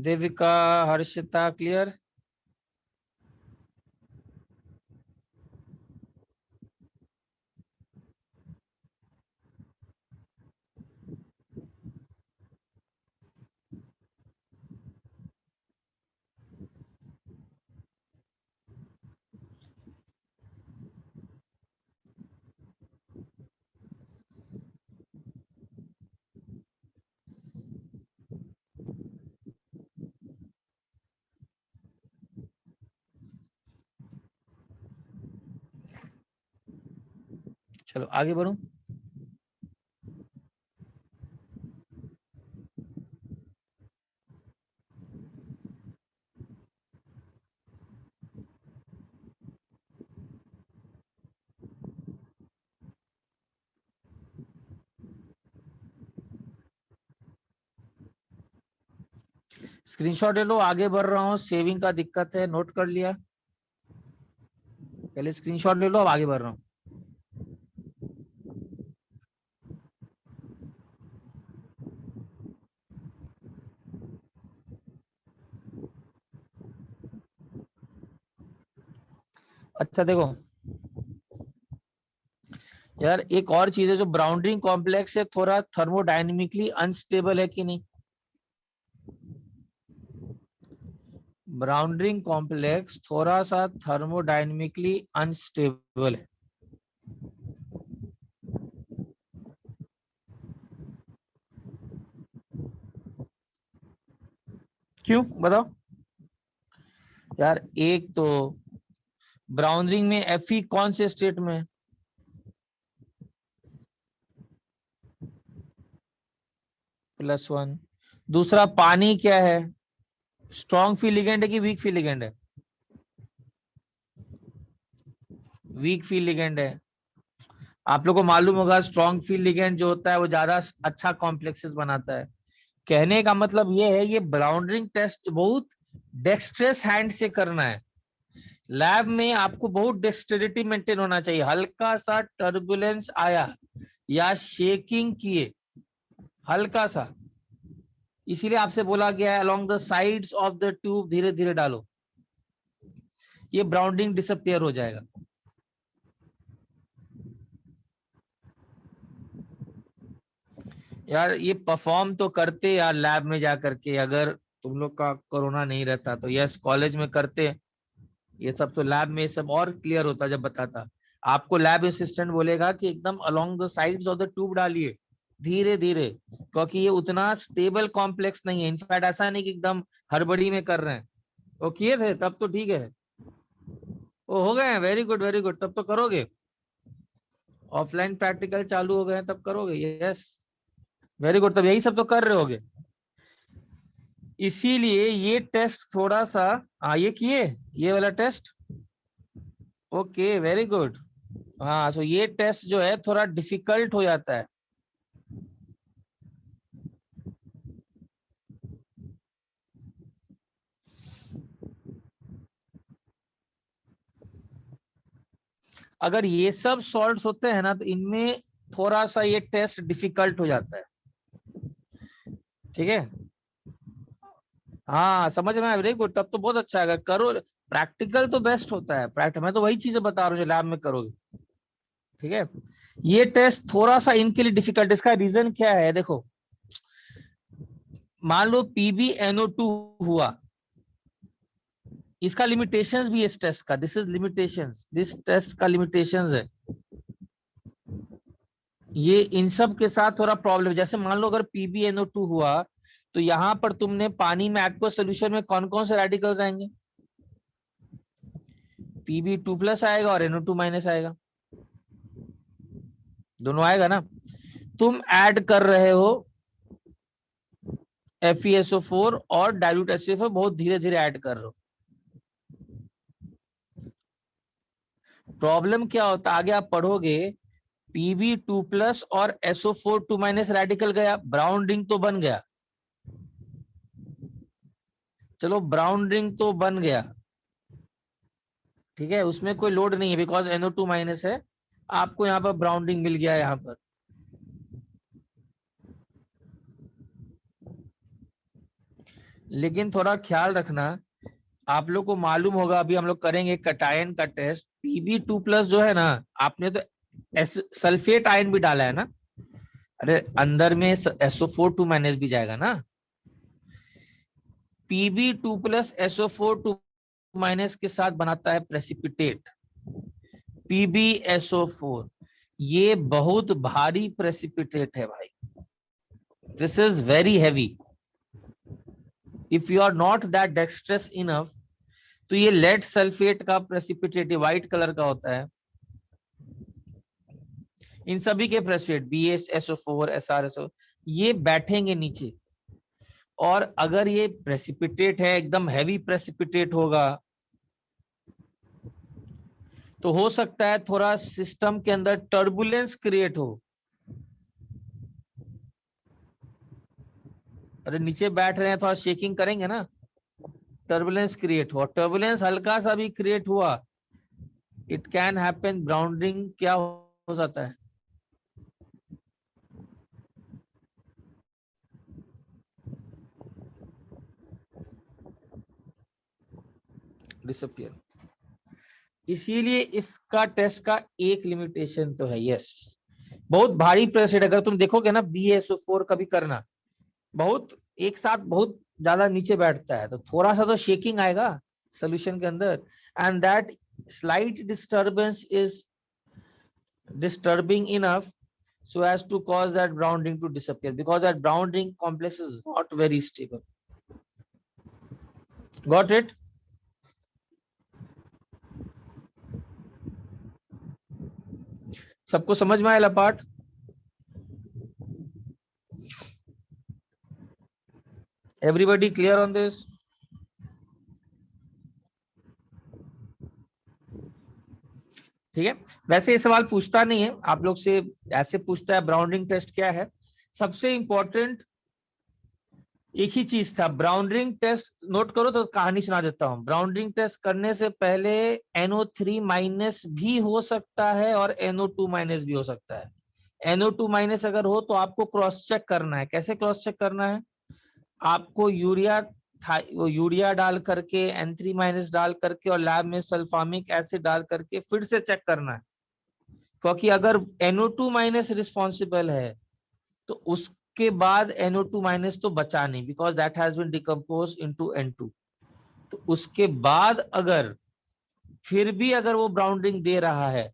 [SPEAKER 1] देविका, हर्षिता, क्लियर? चलो आगे बढ़ो। स्क्रीनशॉट ले लो, आगे बढ़ रहा हूँ। सेविंग का दिक्कत है, नोट कर लिया? पहले स्क्रीनशॉट ले लो, अब आगे बढ़ रहा हूँ। अच्छा देखो यार, एक और चीज है, जो ब्राउनरिंग कॉम्प्लेक्स है थोड़ा थर्मोडायनेमिकली अनस्टेबल है कि नहीं? ब्राउनरिंग कॉम्प्लेक्स थोड़ा सा थर्मोडायनेमिकली अनस्टेबल है। क्यों बताओ यार? एक तो ब्राउनरिंग में Fe कौन से स्टेट में है? +1। दूसरा, पानी क्या है? स्ट्रॉन्ग फी लिगेंड है कि वीक फी लिगेंड है? वीक फी लिगेंड है। आप लोग को मालूम होगा स्ट्रॉन्ग फी लिगेंड जो होता है वो ज्यादा अच्छा कॉम्प्लेक्सेस बनाता है। कहने का मतलब ये है, ये ब्राउनरिंग टेस्ट बहुत डेक्स्ट्रेस हैंड से करना है। लैब में आपको बहुत डेक्स्टेरिटी मेंटेन होना चाहिए। हल्का सा टर्बुलेंस आया या शेकिंग किए, हल्का सा, इसीलिए आपसे बोला गया है along the sides of the tube धीरे धीरे डालो, ये ब्राउनरिंग डिसअपियर हो जाएगा। यार ये परफॉर्म तो करते यार लैब में जा करके, अगर तुम लोग का कोरोना नहीं रहता तो। यस, कॉलेज में करते, ये सब तो लैब में सब और क्लियर होता जब बताता। आपको लैब असिस्टेंट बोलेगा कि एकदम along the sides of the tube डालिए धीरे धीरे, क्योंकि ये उतना स्टेबल कॉम्प्लेक्स नहीं है। इनफैक्ट ऐसा नहीं कि एकदम हड़बड़ी में कर रहे हैं। वो किए थे तब तो ठीक है, वो हो गए हैं। वेरी गुड वेरी गुड, तब तो करोगे। ऑफलाइन प्रैक्टिकल चालू हो गए हैं तब करोगे। यस, वेरी गुड, तब यही सब तो कर रहे होगे। इसीलिए ये टेस्ट थोड़ा सा, ये किए ये वाला टेस्ट। Okay very good. हाँ, सो ये टेस्ट जो है थोड़ा डिफिकल्ट हो जाता है। अगर ये सब सॉल्ट्स होते हैं ना तो इनमें थोड़ा सा ये टेस्ट डिफिकल्ट हो जाता है, ठीक है। हाँ समझ में आया, वेरी गुड, तब तो बहुत अच्छा है। अगर करो प्रैक्टिकल तो बेस्ट होता है, प्रैक्टिकल मैं तो वही चीजें बता रहा हूँ जो लैब में करोगे, ठीक है। ये टेस्ट थोड़ा सा इनके लिए डिफिकल्ट, इसका रीजन क्या है देखो, मान लो PbNO2 हुआ, इसका लिमिटेशंस भी है इस टेस्ट का, this is limitations, this test का लिमिटेशंस है, ये इन सब के साथ थोड़ा प्रॉब्लम। जैसे मान लो अगर PbNO2 हुआ तो यहां पर तुमने पानी में एक्वस सोल्यूशन में कौन कौन से रेडिकल्स आएंगे, Pb2+ आएगा और NO2- आएगा, दोनों आएगा ना। तुम ऐड कर रहे हो FeSO4 और डाइल्यूट HCl बहुत धीरे धीरे ऐड कर रहे हो। प्रॉब्लम क्या होता है आगे आप पढ़ोगे, Pb2+ और SO4 रेडिकल गया, ब्राउन रिंग तो बन गया, चलो ब्राउन रिंग तो बन गया, ठीक है, उसमें कोई लोड नहीं है बिकॉज NO2- है, आपको यहाँ पर ब्राउन रिंग मिल गया यहाँ पर। लेकिन थोड़ा ख्याल रखना, आप लोग को मालूम होगा, अभी हम लोग करेंगे कटायन का टेस्ट, Pb2+ जो है ना, आपने तो सल्फेट आयन भी डाला है ना, अरे अंदर में SO4 भी जाएगा ना। Pb2+ SO4 के साथ बनाता है प्रेसिपिटेट PbSO4, ये बहुत भारी प्रेसिपिटेट है भाई, this is very heavy, if you are not that dexterous enough, तो ये लेड सल्फेट का प्रेसिपिटेट व्हाइट कलर का होता है, इन सभी के प्रेसिपिटेट BsSO4 SrSO ये बैठेंगे नीचे, और अगर ये प्रेसिपिटेट है एकदम हैवी प्रेसिपिटेट होगा तो हो सकता है थोड़ा सिस्टम के अंदर टर्बुलेंस क्रिएट हो, अरे नीचे बैठ रहे हैं थोड़ा शेकिंग करेंगे ना, टर्बुलेंस क्रिएट हुआ, टर्बुलेंस हल्का सा भी क्रिएट हुआ, it can happen brown ring क्या हो सकता है, डिसअपियर। इसीलिए इसका टेस्ट का एक लिमिटेशन तो है, यस बहुत भारी प्रेशर, अगर तुम देखोगे ना BsO4 कभी करना, बहुत एक साथ बहुत ज्यादा नीचे बैठता है तो थोड़ा सा तो शेकिंग आएगा सोल्यूशन के अंदर, and that slight disturbance is disturbing enough so as to cause that brown ring to disappear, because that brown ring complex is not very stable. Got it? सबको समझ में आया part? Everybody clear on this? ठीक है, वैसे ये सवाल पूछता नहीं है आप लोग से, ऐसे पूछता है ब्राउन रिंग टेस्ट क्या है। सबसे इंपॉर्टेंट एक ही चीज था, ब्राउन रिंग टेस्ट नोट करो तो कहानी सुना देता हूँ। ब्राउन रिंग टेस्ट करने से पहले NO3- भी हो सकता है और NO2- भी हो सकता है। NO2- अगर हो तो आपको क्रॉस चेक करना है। कैसे क्रॉस चेक करना है? आपको यूरिया डाल करके N3- डाल करके और लैब में सल्फामिक एसिड डाल करके फिर से चेक करना है, क्योंकि अगर NO2- रिस्पॉन्सिबल है तो उसके बाद NO2- तो बचा नहीं, because that has been decompose into N2। तो उसके बाद अगर फिर भी अगर वो ब्राउन रिंग दे रहा है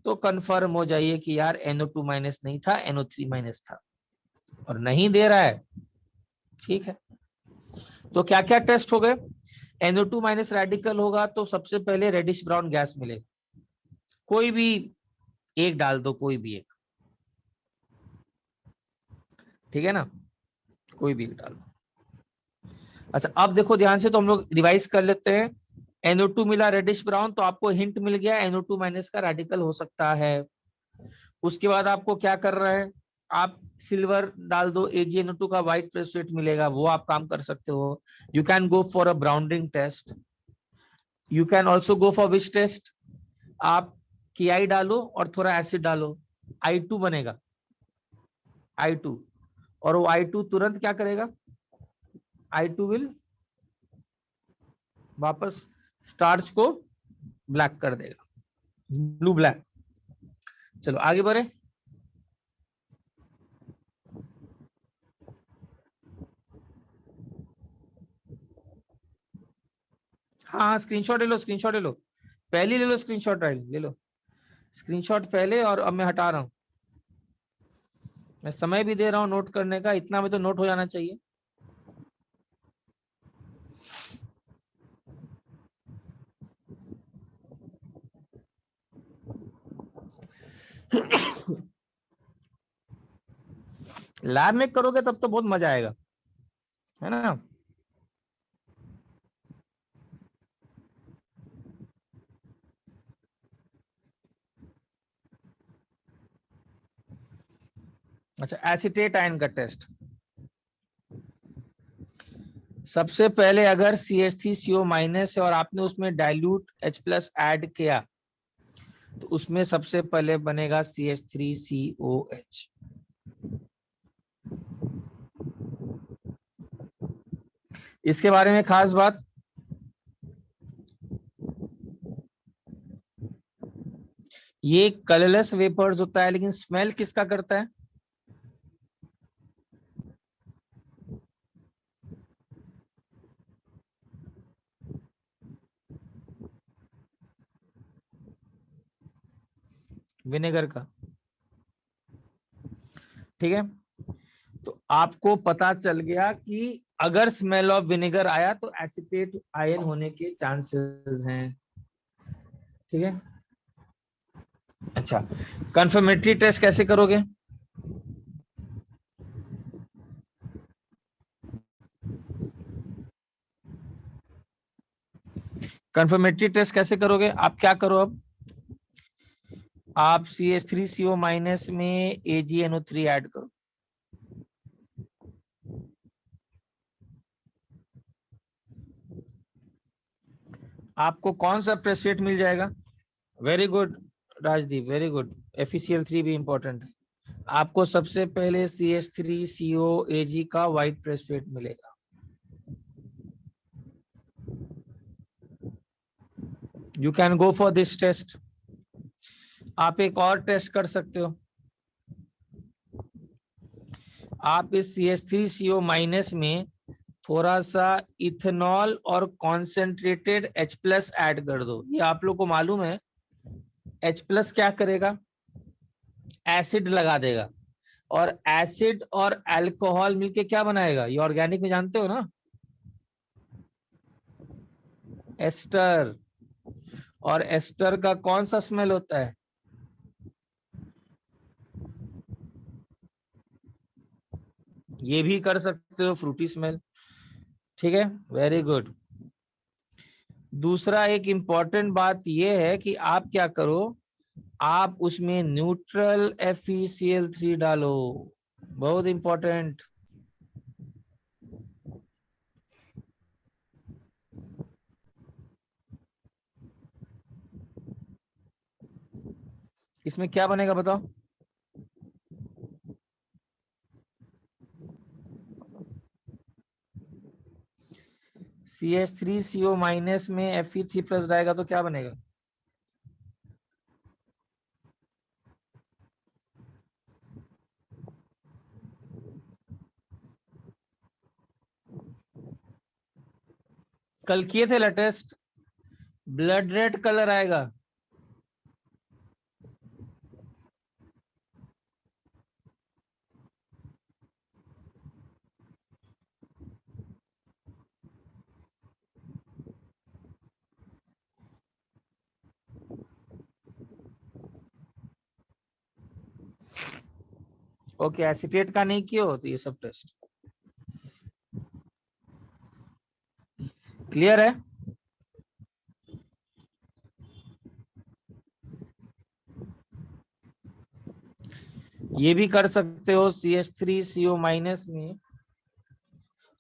[SPEAKER 1] तो कंफर्म हो जाइए कि यार NO2- नहीं था, NO3- था, और नहीं दे रहा है, ठीक है। तो क्या क्या टेस्ट हो गए? NO2- रेडिकल होगा तो सबसे पहले रेडिश ब्राउन गैस मिलेगा, कोई भी एक डाल दो, कोई भी एक, ठीक है ना, कोई भी एक डाल दो। अच्छा अब देखो ध्यान से, तो हम लोग रिवाइज कर लेते हैं। NO2 मिला रेडिश ब्राउन, तो आपको हिंट मिल गया NO2- का रेडिकल हो सकता है। उसके बाद आपको क्या कर रहा है, आप सिल्वर डाल दो, AgNO2 का व्हाइट प्रेसिपिटेट मिलेगा, वो आप काम कर सकते हो। You can go for a brown ring test, you can also go for which test, आप कि आई डालो और थोड़ा एसिड डालो, I2 बनेगा, I2, और वो I2 तुरंत क्या करेगा, I2 विल वापस स्टार्च को ब्लैक कर देगा, ब्लू ब्लैक। चलो आगे बढ़े। हाँ स्क्रीनशॉट ले लो, स्क्रीनशॉट ले लो, पहले ले लो स्क्रीनशॉट, ले लो स्क्रीनशॉट पहले, और अब मैं हटा रहा हूं, मैं समय भी दे रहा हूं नोट करने का, इतना में तो नोट हो जाना चाहिए। लैब में करोगे तब तो बहुत मजा आएगा, है ना। अच्छा, एसीटेट आयन का टेस्ट, सबसे पहले अगर CH3CO माइनस है और आपने उसमें डाइल्यूट H+ ऐड किया तो उसमें सबसे पहले बनेगा CH3COH। इसके बारे में खास बात, ये कलरलेस वेपर्स होता है, लेकिन स्मेल किसका करता है, विनेगर का, ठीक है। तो आपको पता चल गया कि अगर स्मेल ऑफ विनेगर आया तो एसीटेट आयन होने के चांसेस हैं, ठीक है। अच्छा, कंफर्मेटरी टेस्ट कैसे करोगे, कंफर्मेटरी टेस्ट कैसे करोगे, आप क्या करो, अब आप CH3CO माइनस में AgNO3 ऐड करो, आपको कौन सा प्रेसिपिटेट मिल जाएगा, very good Rajdeep, very good, FeCl3 भी इंपॉर्टेंट है, आपको सबसे पहले CH3COAg का व्हाइट प्रेसिपिटेट मिलेगा। You can go for this test. आप एक और टेस्ट कर सकते हो, आप इस CH3CO माइनस में थोड़ा सा इथेनॉल और कॉन्सेंट्रेटेड H+ ऐड कर दो। ये आप लोग को मालूम है H+ क्या करेगा, एसिड लगा देगा, और एसिड और अल्कोहल मिलके क्या बनाएगा, ये ऑर्गेनिक में जानते हो ना, एस्टर, और एस्टर का कौन सा स्मेल होता है, ये भी कर सकते हो, फ्रूटी स्मेल, ठीक है, वेरी गुड। दूसरा एक इंपॉर्टेंट बात यह है कि आप क्या करो, आप उसमें न्यूट्रल FeCl3 डालो, बहुत इंपॉर्टेंट। इसमें क्या बनेगा बताओ, CH3CO माइनस में Fe3+ जाएगा तो क्या बनेगा, कल किए थे लेटेस्ट, ब्लड रेड कलर आएगा, ओके। एसीटेट का नहीं किए हो तो ये सब टेस्ट क्लियर है। ये भी कर सकते हो, CH3CO माइनस में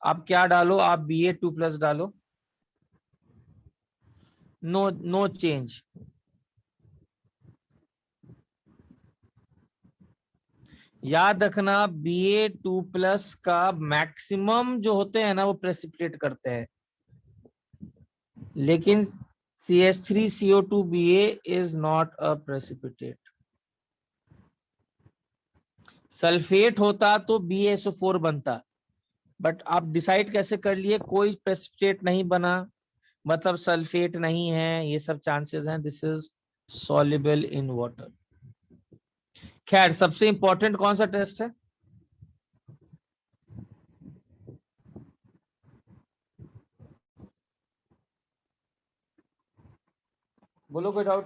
[SPEAKER 1] आप क्या डालो, आप Ba2+ डालो, नो चेंज, याद रखना Ba2+ का मैक्सिमम जो होते हैं ना वो प्रेसिपिटेट करते हैं, लेकिन CH3CO2Ba is not a precipitate. Sulphate होता तो BaSO4 बनता, बट आप डिसाइड कैसे कर लिए कोई प्रेसिपिटेट नहीं बना, मतलब सल्फेट नहीं है, ये सब चांसेस हैं, this is soluble in water. खैर सबसे इंपॉर्टेंट कौन सा टेस्ट है? बोलो कोई डाउट?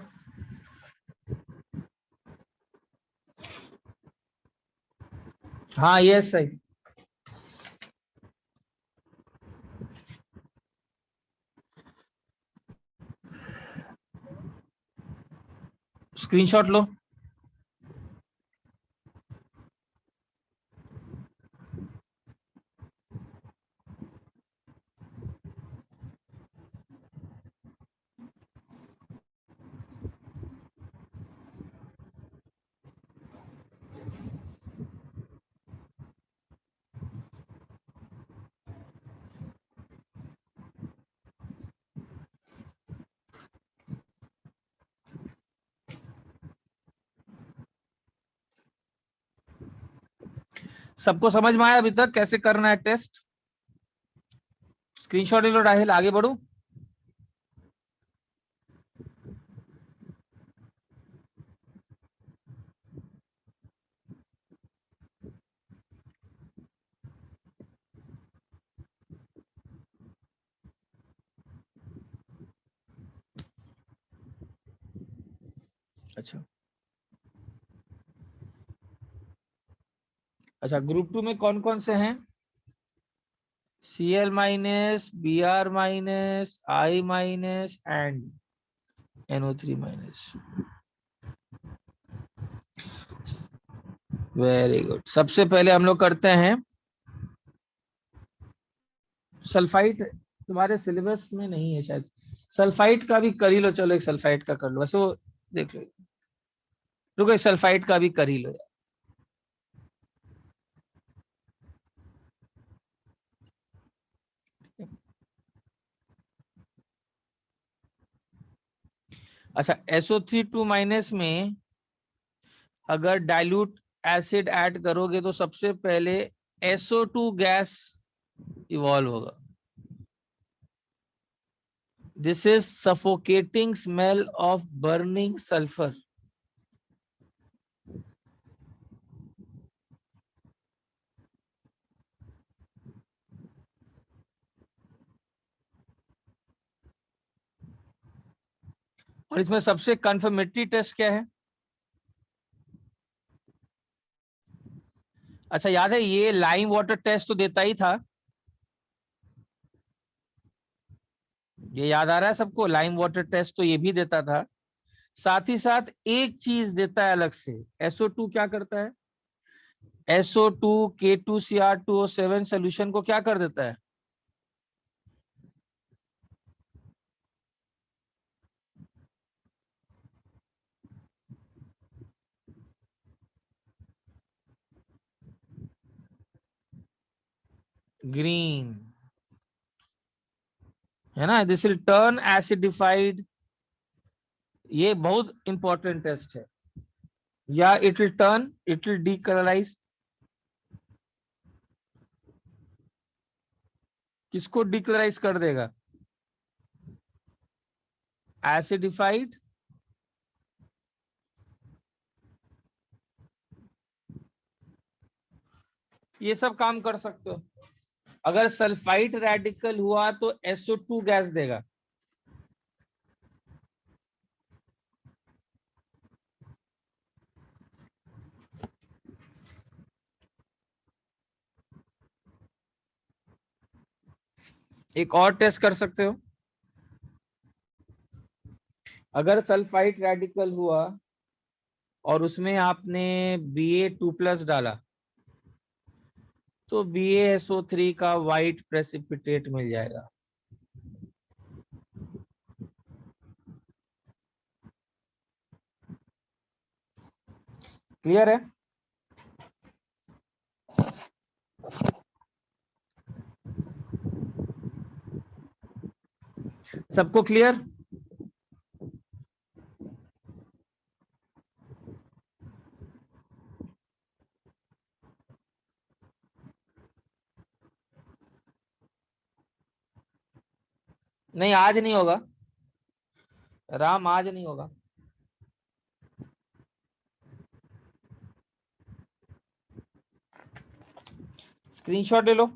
[SPEAKER 1] हाँ यस सही। स्क्रीनशॉट लो। सबको समझ में आया अभी तक कैसे करना है टेस्ट? स्क्रीनशॉट ले लो राहिल, आगे बढ़ू। अच्छा अच्छा, ग्रुप 2 में कौन कौन से हैं? Cl-, Br-, I- and NO3-। Very good. सबसे पहले हम लोग करते हैं सल्फाइड, तुम्हारे सिलेबस में नहीं है शायद, सल्फाइड का भी कर ही लो। चलो एक सल्फाइड का कर लो, वैसे वो देख लो। रुको, एक सल्फाइड का भी कर ही लो यार। अच्छा, SO3 2- में अगर डाइल्यूट एसिड ऐड करोगे तो सबसे पहले SO2 गैस इवॉल्व होगा। This is suffocating smell of burning sulphur. और इसमें सबसे कंफर्मेटरी टेस्ट क्या है? अच्छा याद है, ये लाइम वाटर टेस्ट तो देता ही था, ये याद आ रहा है सबको? लाइम वाटर टेस्ट तो ये भी देता था, साथ ही साथ एक चीज देता है अलग से। SO2 क्या करता है? SO2 K2Cr2O7 सोल्यूशन को क्या कर देता है? ग्रीन, है ना? दिस विल टर्न एसिडिफाइड, ये बहुत इंपॉर्टेंट टेस्ट है। या it will turn, it will decolourise. किसको डीकलराइज कर देगा? एसिडिफाइड, ये सब काम कर सकते हो। अगर सल्फाइड रेडिकल हुआ तो SO2 गैस देगा। एक और टेस्ट कर सकते हो, अगर सल्फाइड रेडिकल हुआ और उसमें आपने Ba2+ डाला तो BaSO3 का व्हाइट प्रेसिपिटेट मिल जाएगा। क्लियर है? सबको क्लियर? नहीं आज नहीं होगा राम, आज नहीं होगा। स्क्रीनशॉट ले लो।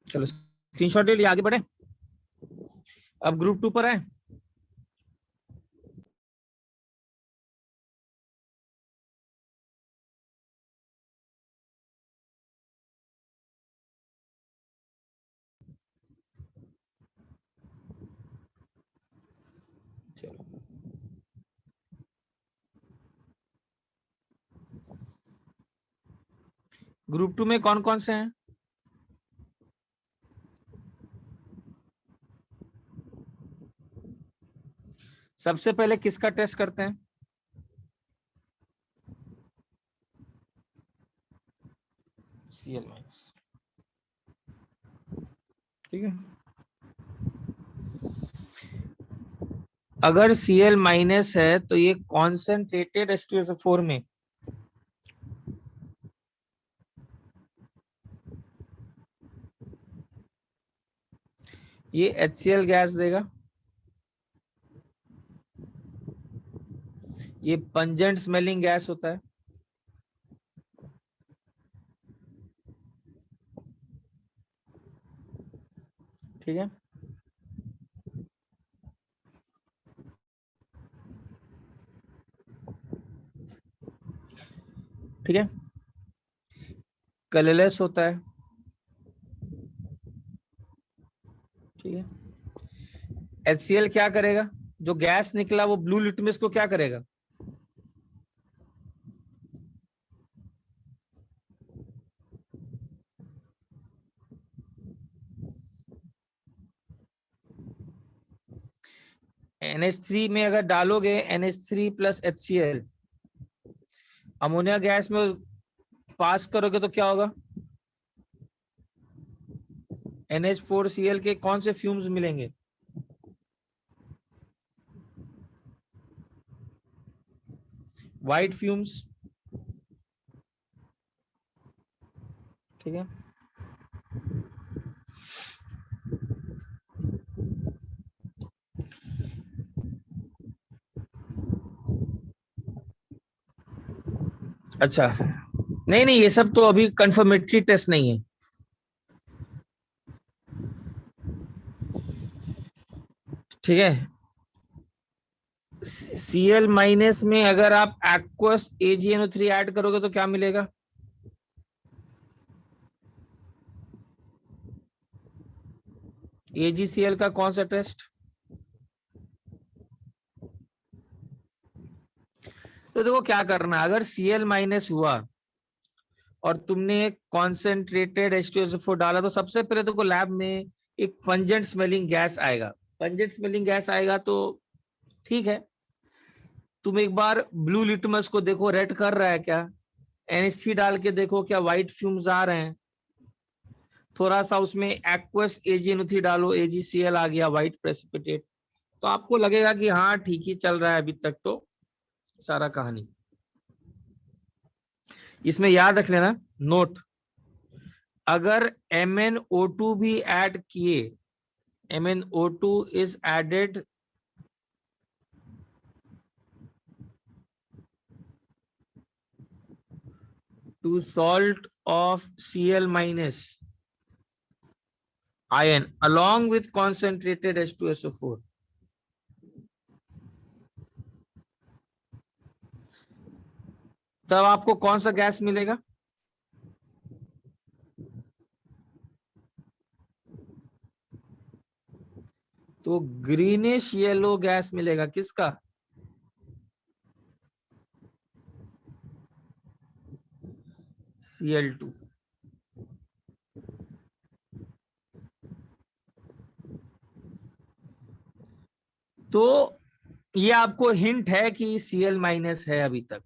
[SPEAKER 1] चलो स्क्रीनशॉट ले लिया, आगे बढ़े। अब ग्रुप 2 पर है। चलो ग्रुप 2 में कौन कौन से हैं? सबसे पहले किसका टेस्ट करते हैं? Cl माइनस, ठीक है। अगर Cl माइनस है तो ये कॉन्सेंट्रेटेड H2SO4 में ये HCl गैस देगा। ये पंजेंट स्मेलिंग गैस होता है। ठीक है, ठीक है। कलरलेस होता है। ठीक है। HCl क्या करेगा? जो गैस निकला वो ब्लू लिटमस को क्या करेगा? NH3 में अगर डालोगे NH3 plus HCl, ammonia gas में पास करोगे तो क्या होगा? NH4Cl के कौन से फ्यूम्स मिलेंगे? White fumes. ठीक है, अच्छा। नहीं नहीं, ये सब तो अभी कंफर्मेटरी टेस्ट नहीं है। ठीक है। Cl माइनस में अगर आप एक्वस AgNO3 ऐड करोगे तो क्या मिलेगा? AgCl का कौन सा टेस्ट? तो देखो क्या करना है, अगर Cl माइनस हुआ और तुमने कॉन्सेंट्रेटेड H2SO4 डाला तो सबसे पहले देखो लैब में एक पंजेंट स्मेलिंग गैस आएगा। पंजेंट स्मेलिंग गैस आएगा तो ठीक है, तुम एक बार ब्लू लिटमस को देखो, रेड कर रहा है क्या? NH3 डाल के देखो क्या व्हाइट फ्यूम्स आ रहे हैं? थोड़ा सा उसमें एक्वस AgNO3 डालो, AgCl आ गया व्हाइट प्रेसिपिटेट, तो आपको लगेगा कि हाँ ठीक ही चल रहा है अभी तक तो सारा कहानी। इसमें याद रख लेना नोट, अगर MnO2 भी ऐड किए, MnO2 is added to salt of Cl minus ion along with concentrated H2SO4, तब आपको कौन सा गैस मिलेगा? तो ग्रीनिश येलो गैस मिलेगा, किसका? Cl2। तो ये आपको हिंट है कि Cl माइनस है अभी तक।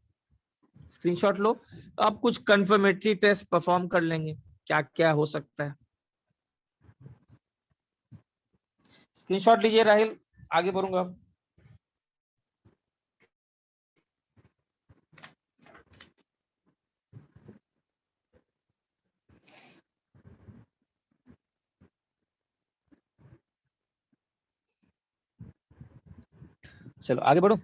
[SPEAKER 1] स्क्रीनशॉट लो, आप कुछ कंफर्मेटरी टेस्ट परफॉर्म कर लेंगे, क्या क्या हो सकता है। स्क्रीनशॉट लीजिए राहिल, आगे बढ़ूंगा। चलो आगे बढ़ो।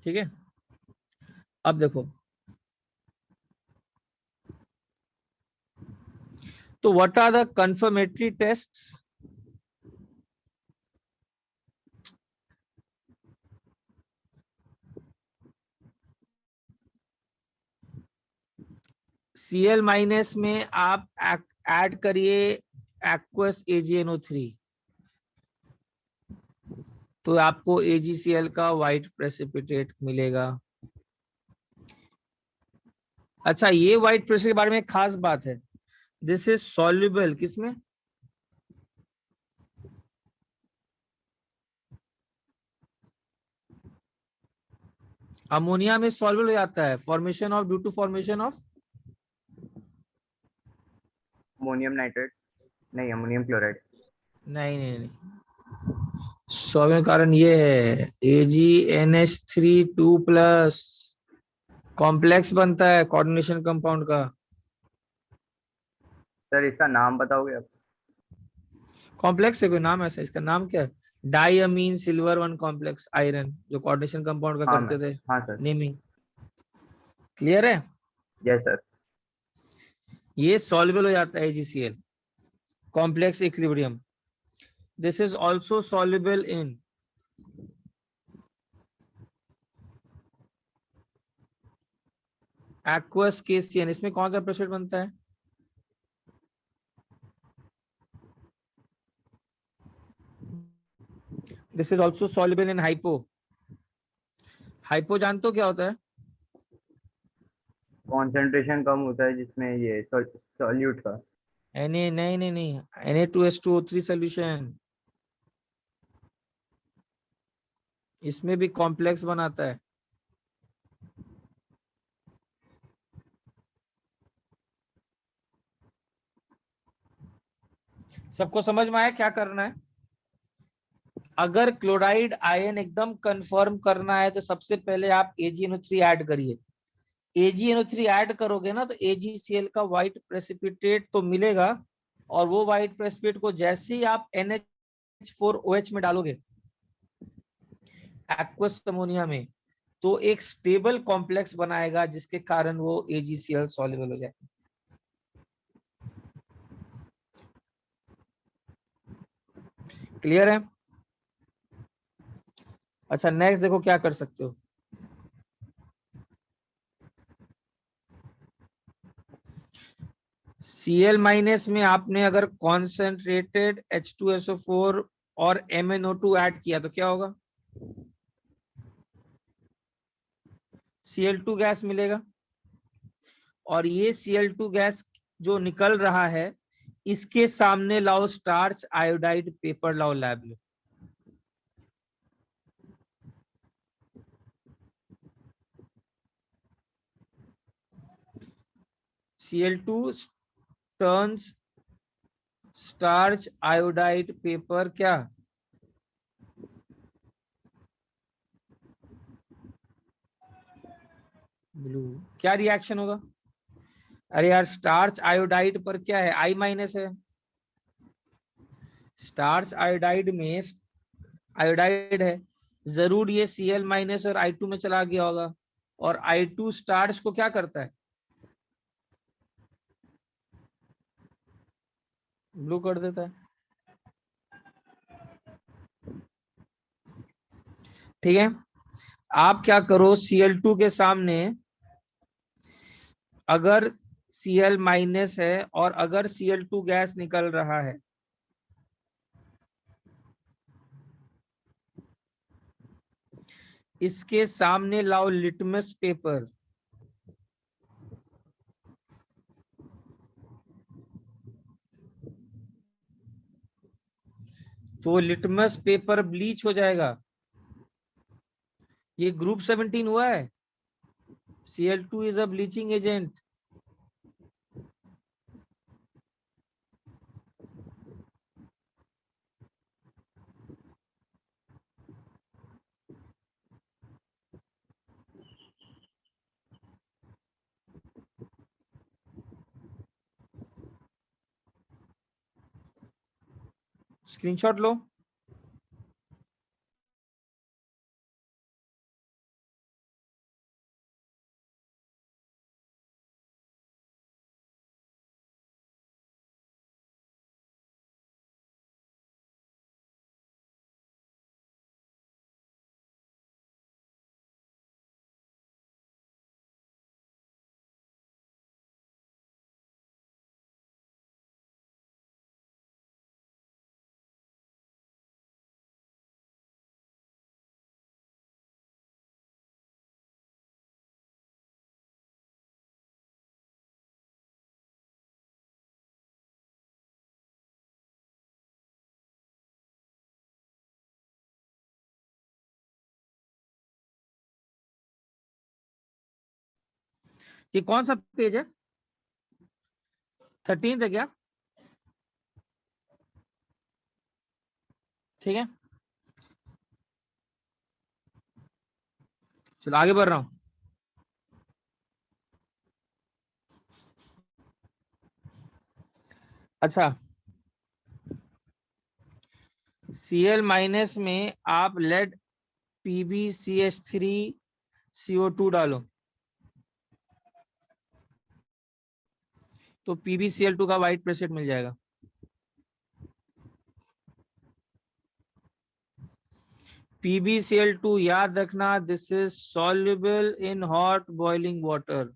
[SPEAKER 1] ठीक है, अब देखो, तो what are the confirmatory tests? Cl minus में आप ऐड करिए एक्वस AgNO3, तो आपको AgCl का व्हाइट प्रेसिपिटेट मिलेगा। अच्छा, ये व्हाइट प्रेसिपिटेट के बारे में एक खास बात है, दिस इज सॉल्युबल किसमें? अमोनिया में सॉल्युबल हो जाता है, formation of, due to formation of
[SPEAKER 5] ammonium nitrate, नहीं अमोनियम क्लोराइड।
[SPEAKER 1] नहीं नहीं नहीं, सॉल्युबल कारण ये है AgNH3 प्लस कॉम्प्लेक्स बनता है कोऑर्डिनेशन कंपाउंड का।
[SPEAKER 5] सर इसका नाम बताओगे आप?
[SPEAKER 1] कॉम्प्लेक्स है कोई नाम ऐसा, इसका नाम क्या है? डाइअमीन सिल्वर 1 कॉम्प्लेक्स आयरन, जो कोऑर्डिनेशन कंपाउंड का
[SPEAKER 5] हाँ
[SPEAKER 1] करते थे
[SPEAKER 5] हाँ सर।
[SPEAKER 1] नेमिंग। क्लियर है?
[SPEAKER 5] Yes sir.
[SPEAKER 1] ये सॉल्युबल हो जाता है AgCl, complex equilibrium. This is also soluble in aqueous KCN। इसमें कौन सा प्रेसिपिटेट बनता है? This is also soluble in hypo. Hypo जानते हो क्या होता है?
[SPEAKER 5] कॉन्सेंट्रेशन कम होता है जिसमें ये सॉल्यूट का।
[SPEAKER 1] नहीं नहीं नहीं, Na2H2O3 सॉल्यूशन, इसमें भी कॉम्प्लेक्स बनाता है। सबको समझ में आया क्या करना है? अगर क्लोराइड आयन एकदम कंफर्म करना है तो सबसे पहले आप AgNO3 ऐड करिए। AgNO3 ऐड करोगे ना तो AgCl का व्हाइट प्रेसिपिटेट तो मिलेगा, और वो व्हाइट प्रेसिपिटेट को जैसे ही आप NH4OH में डालोगे एक्वस अमोनिया में, तो एक स्टेबल कॉम्प्लेक्स बनाएगा जिसके कारण वो AgCl सॉल्युबल हो जाए। क्लियर है? अच्छा, नेक्स्ट देखो क्या कर सकते हो। Cl माइनस में आपने अगर कॉन्सेंट्रेटेड H2SO4 और MnO2 ऐड किया तो क्या होगा? Cl2 गैस मिलेगा, और ये Cl2 गैस जो निकल रहा है, इसके सामने लाओ स्टार्च आयोडाइड पेपर, लाओ लैब में। Cl2 turns starch iodide paper क्या? ब्लू। क्या रिएक्शन होगा? अरे यार, स्टार्च आयोडाइड पर क्या है? I माइनस है। स्टार्च आयोडाइड में आयोडाइड है, जरूर ये Cl माइनस और I2 में चला गया होगा, और I2 स्टार्च को क्या करता है? ब्लू कर देता है। ठीक है, आप क्या करो, Cl2 के सामने अगर Cl माइनस है और अगर Cl2 गैस निकल रहा है, इसके सामने लाओ लिटमस पेपर, तो लिटमस पेपर ब्लीच हो जाएगा। ये ग्रुप 17 हुआ है। Cl2 is a bleaching agent. Screenshot लो। ये कौन सा पेज है? 13 है क्या? ठीक है, चलो आगे बढ़ रहा हूं। अच्छा, Cl माइनस में आप लेड PbCH3CO2 डालो तो PbCl2 का व्हाइट प्रेसेट मिल जाएगा। PbCl2 याद रखना, this is soluble in hot boiling water.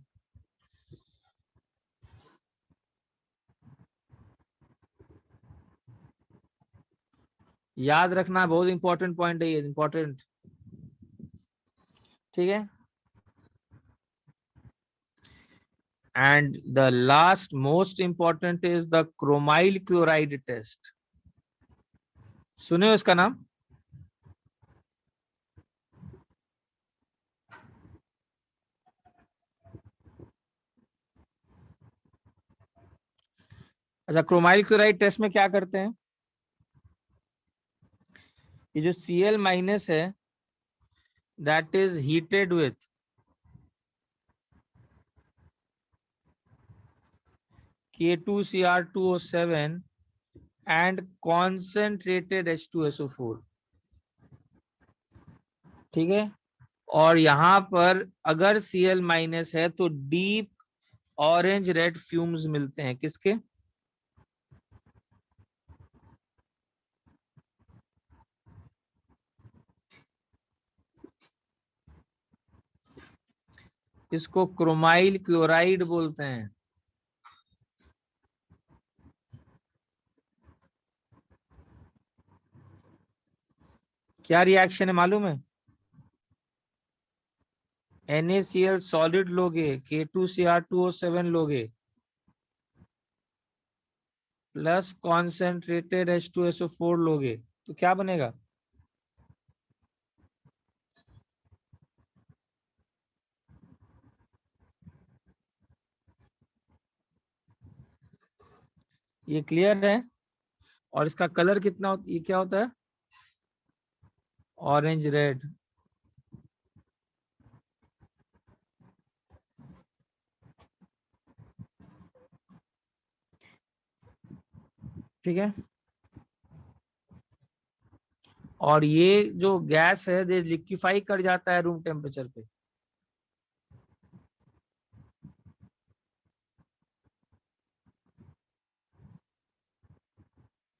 [SPEAKER 1] याद रखना, बहुत इंपॉर्टेंट पॉइंट है ये, इंपॉर्टेंट। ठीक है, and the last most important is the chromyl chloride test. सुने हो इसका नाम? अच्छा, क्रोमाइल क्लोराइड टेस्ट में क्या करते हैं? ये जो Cl माइनस है that is heated with K2Cr2O7 and concentrated H2SO4। ठीक है, और यहां पर अगर Cl माइनस है तो डीप ऑरेंज रेड फ्यूम्स मिलते हैं। किसके? इसको क्रोमाइल क्लोराइड बोलते हैं। क्या रिएक्शन है मालूम है? NaCl सॉलिड लोगे, K2Cr2O7 लोगे, प्लस कॉन्सेंट्रेटेड H2SO4 लोगे, तो क्या बनेगा? ये क्लियर है? और इसका कलर कितना होता, ये क्या होता है? Orange red. ठीक है, और ये जो गैस है ये लिक्विफाई कर जाता है रूम टेम्परेचर पे।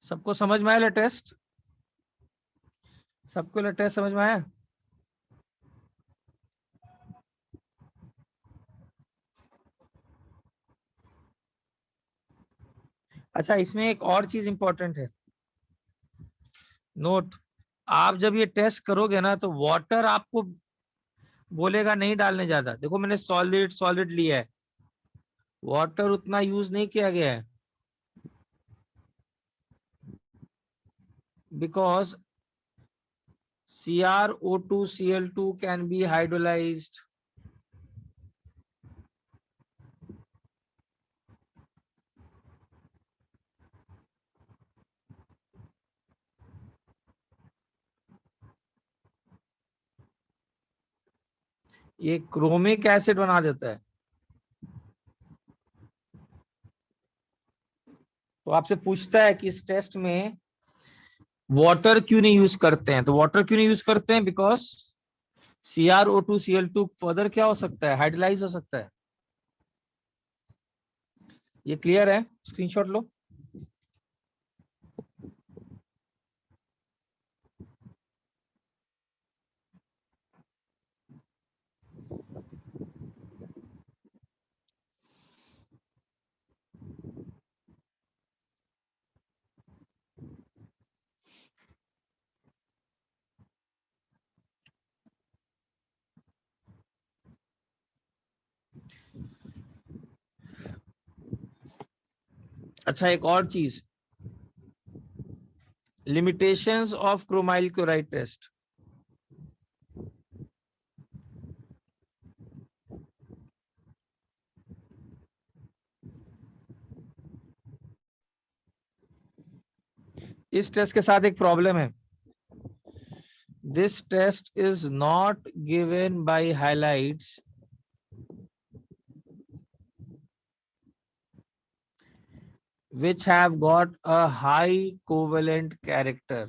[SPEAKER 1] सबको समझ में आया लेटेस्ट? सबको लेटेस्ट समझ में आया? अच्छा, इसमें एक और चीज इंपॉर्टेंट है, नोट। आप जब ये टेस्ट करोगे ना तो वाटर आपको बोलेगा नहीं डालने ज्यादा। देखो मैंने सॉलिड सॉलिड लिया है, वाटर उतना यूज नहीं किया गया है, because CrO2Cl2 can be hydrolyzed. ये क्रोमिक एसिड बना देता है। तो आपसे पूछता है कि इस टेस्ट में वाटर क्यों नहीं यूज करते हैं, तो वाटर क्यों नहीं यूज करते हैं, बिकॉज CrO2Cl2 फर्दर क्या हो सकता है, हाइड्रोलाइज हो सकता है। ये क्लियर है, स्क्रीनशॉट लो। अच्छा एक और चीज, limitations of chromyl chloride test. इस टेस्ट के साथ एक प्रॉब्लम है, this test is not given by halides which have got a high covalent character.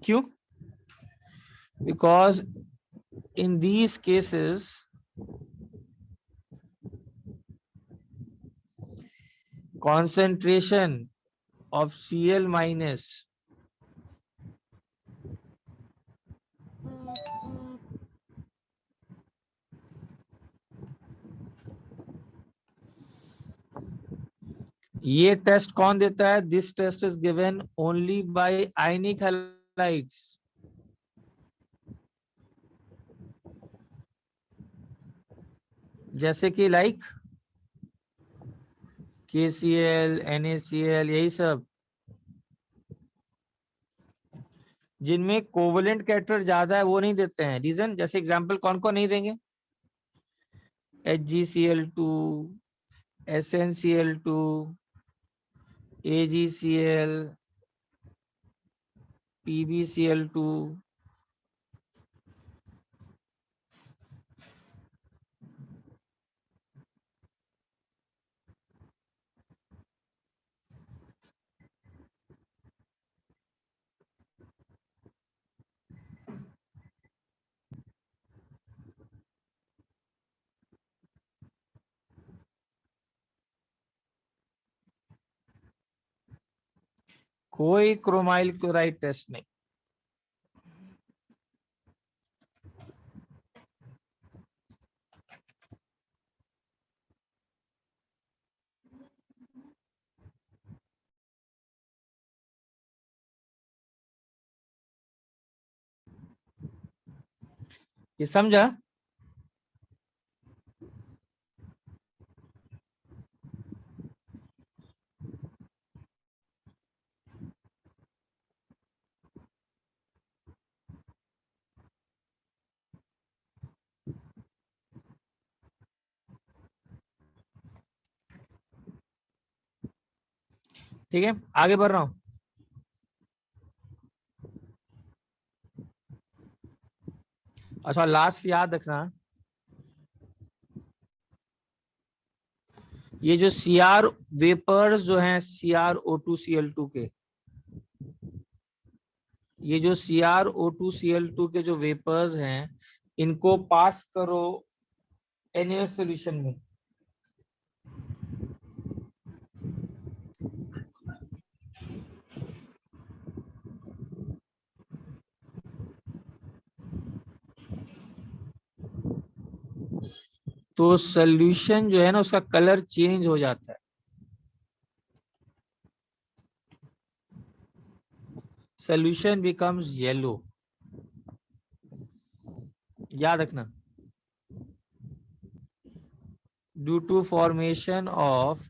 [SPEAKER 1] क्यों? Because in these cases concentration of Cl minus ये टेस्ट कौन देता है, this test is given only by ionic halides. जैसे कि लाइक KCl, NaCl, यही सब जिनमें कोवलेंट कैरेक्टर ज्यादा है वो नहीं देते हैं। रीजन, जैसे एग्जांपल कौन कौन नहीं देंगे, HgCl2, SnCl2, AgCl, PbCl2। कोई क्रोमाइल क्लोराइड टेस्ट नहीं। ये समझा? ठीक है, आगे बढ़ रहा हूं। अच्छा लास्ट याद रखना, ये जो Cr वेपर्स जो हैं CrO2Cl2 के, ये जो CrO2Cl2 के जो वेपर्स हैं, इनको पास करो NaOH सॉल्यूशन में। तो सॉल्यूशन जो है ना उसका कलर चेंज हो जाता है। solution becomes yellow. याद रखना, due to formation of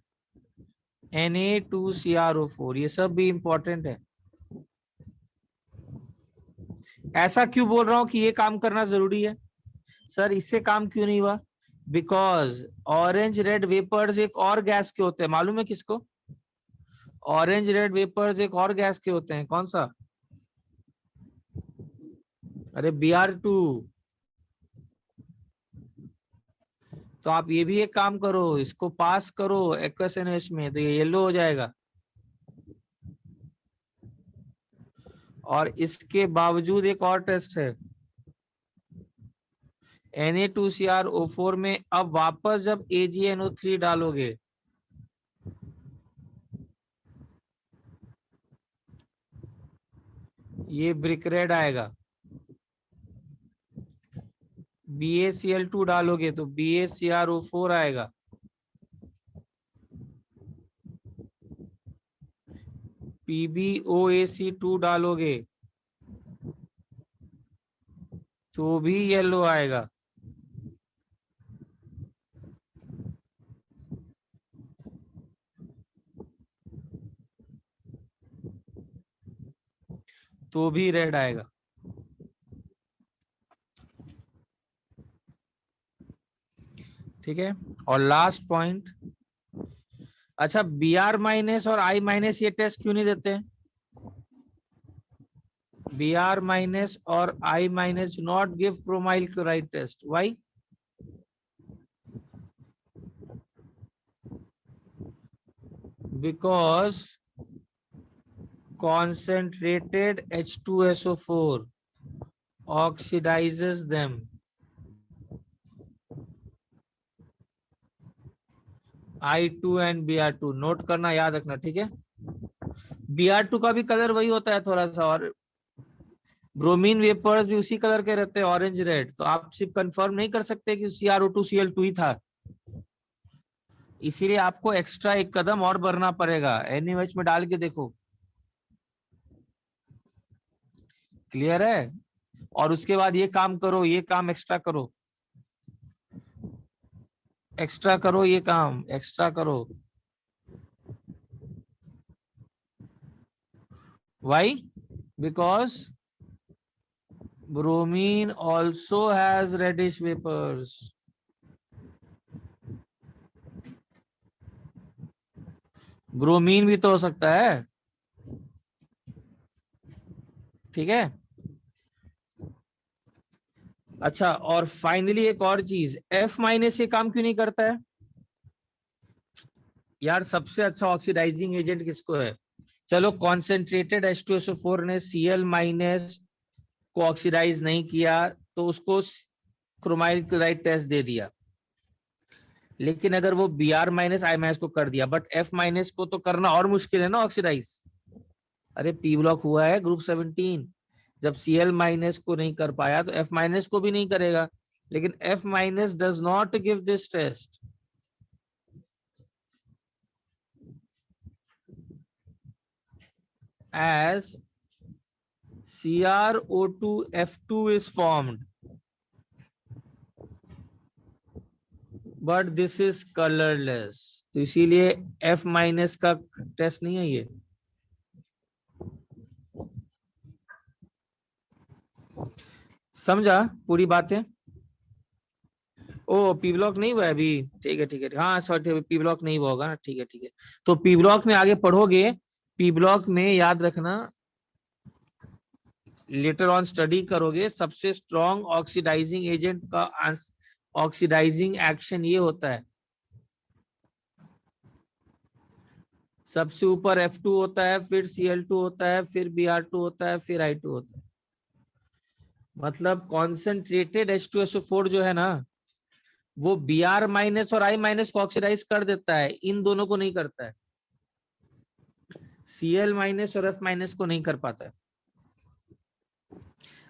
[SPEAKER 1] Na2CrO4, ये सब भी इंपॉर्टेंट है। ऐसा क्यों बोल रहा हूं कि ये काम करना जरूरी है? सर इससे काम क्यों नहीं हुआ? बिकॉज ऑरेंज रेड वेपर्स एक और गैस के होते हैं, मालूम है किसको? ऑरेंज रेड वेपर्स एक और गैस के होते हैं, कौन सा? अरे Br2। तो आप ये भी एक काम करो, इसको पास करो एक्वस NaOH में, तो ये येलो हो जाएगा। और इसके बावजूद एक और टेस्ट है, Na2CrO4 में अब वापस जब AgNO3 डालोगे, ये ब्रिक रेड आएगा। BaCl2 डालोगे तो BaCrO4 आएगा। PbOAC2 डालोगे तो भी येलो आएगा। तो भी रेड आएगा। ठीक है। और लास्ट पॉइंट, अच्छा Br माइनस और I माइनस ये टेस्ट क्यों नहीं देते? Br माइनस और I minus do not give bromyl chloride test. Why? Because concentrated H2SO4 oxidizes them. I2 and Br2 note करना, याद रखना, ठीक है। Br2 का भी कलर वही होता है थोड़ा सा, और ब्रोमीन वेपर्स भी उसी कलर के रहते हैं, ऑरेंज रेड। तो आप सिर्फ कंफर्म नहीं कर सकते कि CrO2 Cl2 ही था, इसीलिए आपको एक्स्ट्रा एक कदम और बढ़ना पड़ेगा। NaOH में डाल के देखो, क्लियर है? और उसके बाद ये काम करो, ये काम एक्स्ट्रा करो, एक्स्ट्रा करो, ये काम एक्स्ट्रा करो। Why? Because bromine also has reddish vapors. Bromine भी तो हो सकता है, ठीक है। अच्छा, और फाइनली एक और चीज, F माइनस ये काम क्यों नहीं करता है? यार सबसे अच्छा ऑक्सीडाइजिंग एजेंट किसको है? चलो कॉन्सेंट्रेटेड H2SO4 ने Cl माइनस को ऑक्सीडाइज नहीं किया तो उसको क्रोमाइल क्लोराइड टेस्ट दे दिया, लेकिन अगर वो Br माइनस I माइनस को कर दिया, बट F माइनस को तो करना और मुश्किल है ना ऑक्सीडाइज। अरे P ब्लॉक हुआ है ग्रुप 17, जब Cl माइनस को नहीं कर पाया तो F माइनस को भी नहीं करेगा, लेकिन F minus does not give this test. As CrO2F2 is formed, but this is colorless, तो इसीलिए F माइनस का टेस्ट नहीं है ये। समझा पूरी बातें? ओ P ब्लॉक नहीं हुआ है अभी, ठीक है ठीक है, हाँ सॉरी P ब्लॉक नहीं हुआ होगा ना, ठीक है ठीक है। तो P ब्लॉक में आगे पढ़ोगे, P ब्लॉक में याद रखना, लेटर ऑन स्टडी करोगे, सबसे स्ट्रॉन्ग ऑक्सीडाइजिंग एजेंट का ऑक्सीडाइजिंग एक्शन ये होता है, सबसे ऊपर F2 होता है, फिर Cl2 होता है, फिर Br2 होता है, फिर I2 होता है। मतलब कॉन्सेंट्रेटेड H2SO4 जो है ना, वो Br माइनस और I माइनस को ऑक्सीडाइज कर देता है, इन दोनों को नहीं करता है। Cl माइनस और F माइनस को नहीं कर पाता है।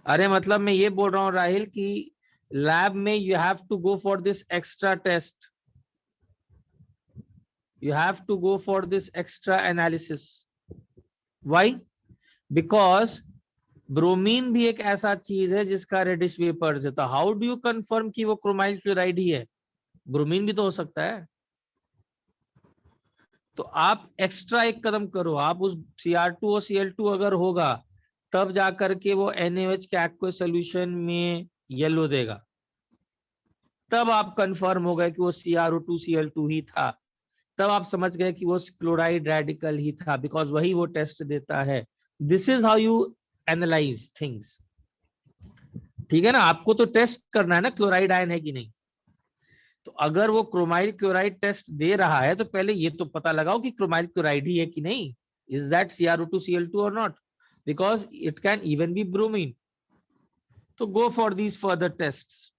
[SPEAKER 1] अरे मतलब मैं ये बोल रहा हूँ राहिल कि लैब में you have to go for this extra test, you have to go for this extra analysis. Why? Because bromine भी एक ऐसा चीज है जिसका रेडिश वेपर्स है, तो हाउ डू यू कंफर्म कि वो क्रोमाइल क्लोराइड ही है? ब्रोमीन भी तो हो सकता है। तो आप एक्स्ट्रा एक कदम करो, आप उस Cr2 और Cl2 अगर होगा तब जाकर के वो NaOH के एक्वस सॉल्यूशन में येलो देगा, तब आप कंफर्म हो गए कि वो CrO2 Cl2 ही था, तब आप समझ गए कि वो क्लोराइड रेडिकल ही था, बिकॉज वही वो टेस्ट देता है। This is how you analyse things. ठीक है ना, आपको तो टेस्ट करना है ना क्लोराइड आयन है कि नहीं। तो अगर वो क्रोमाइल क्लोराइड टेस्ट दे रहा है तो पहले ये तो पता लगाओ कि क्रोमाइल क्लोराइड ही है कि नहीं, इज दैट CrO2 Cl2 और not, because it can even be bromine. तो go for these further tests,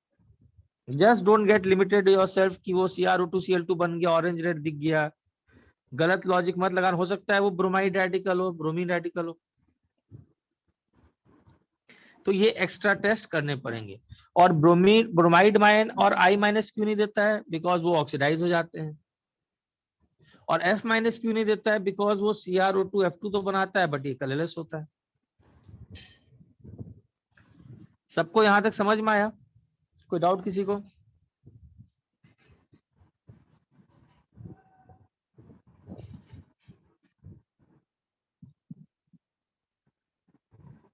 [SPEAKER 1] just don't get limited yourself कि वो CrO2 Cl2 बन गया, ऑरेंज रेड दिख गया, गलत लॉजिक मत लगाना, हो सकता है वो ब्रोमाइड रेडिकल हो, ब्रोमीन रेडिकल हो। तो ये एक्स्ट्रा टेस्ट करने पड़ेंगे। और ब्रोमाइड माइन और I- क्यों नहीं देता है? बिकॉज वो ऑक्सीडाइज हो जाते हैं। और F- क्यों नहीं देता है? बिकॉज वो CrO2 F2 तो बनाता है बट ये कलरलेस होता है। सबको यहां तक समझ में आया? कोई डाउट किसी को?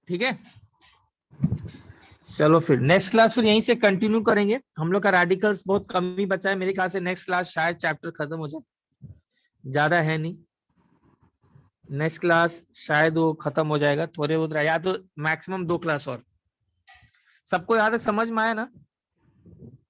[SPEAKER 1] ठीक है, चलो फिर नेक्स्ट क्लास फिर यहीं से कंटिन्यू करेंगे। हम लोग का रेडिकल्स बहुत कम ही बचा है, मेरे ख्याल से नेक्स्ट क्लास शायद चैप्टर खत्म हो जाए, ज्यादा है नहीं। नेक्स्ट क्लास शायद वो खत्म हो जाएगा, थोड़े बहुत या तो मैक्सिमम 2 क्लास और। सबको यहाँ तक समझ में आया ना?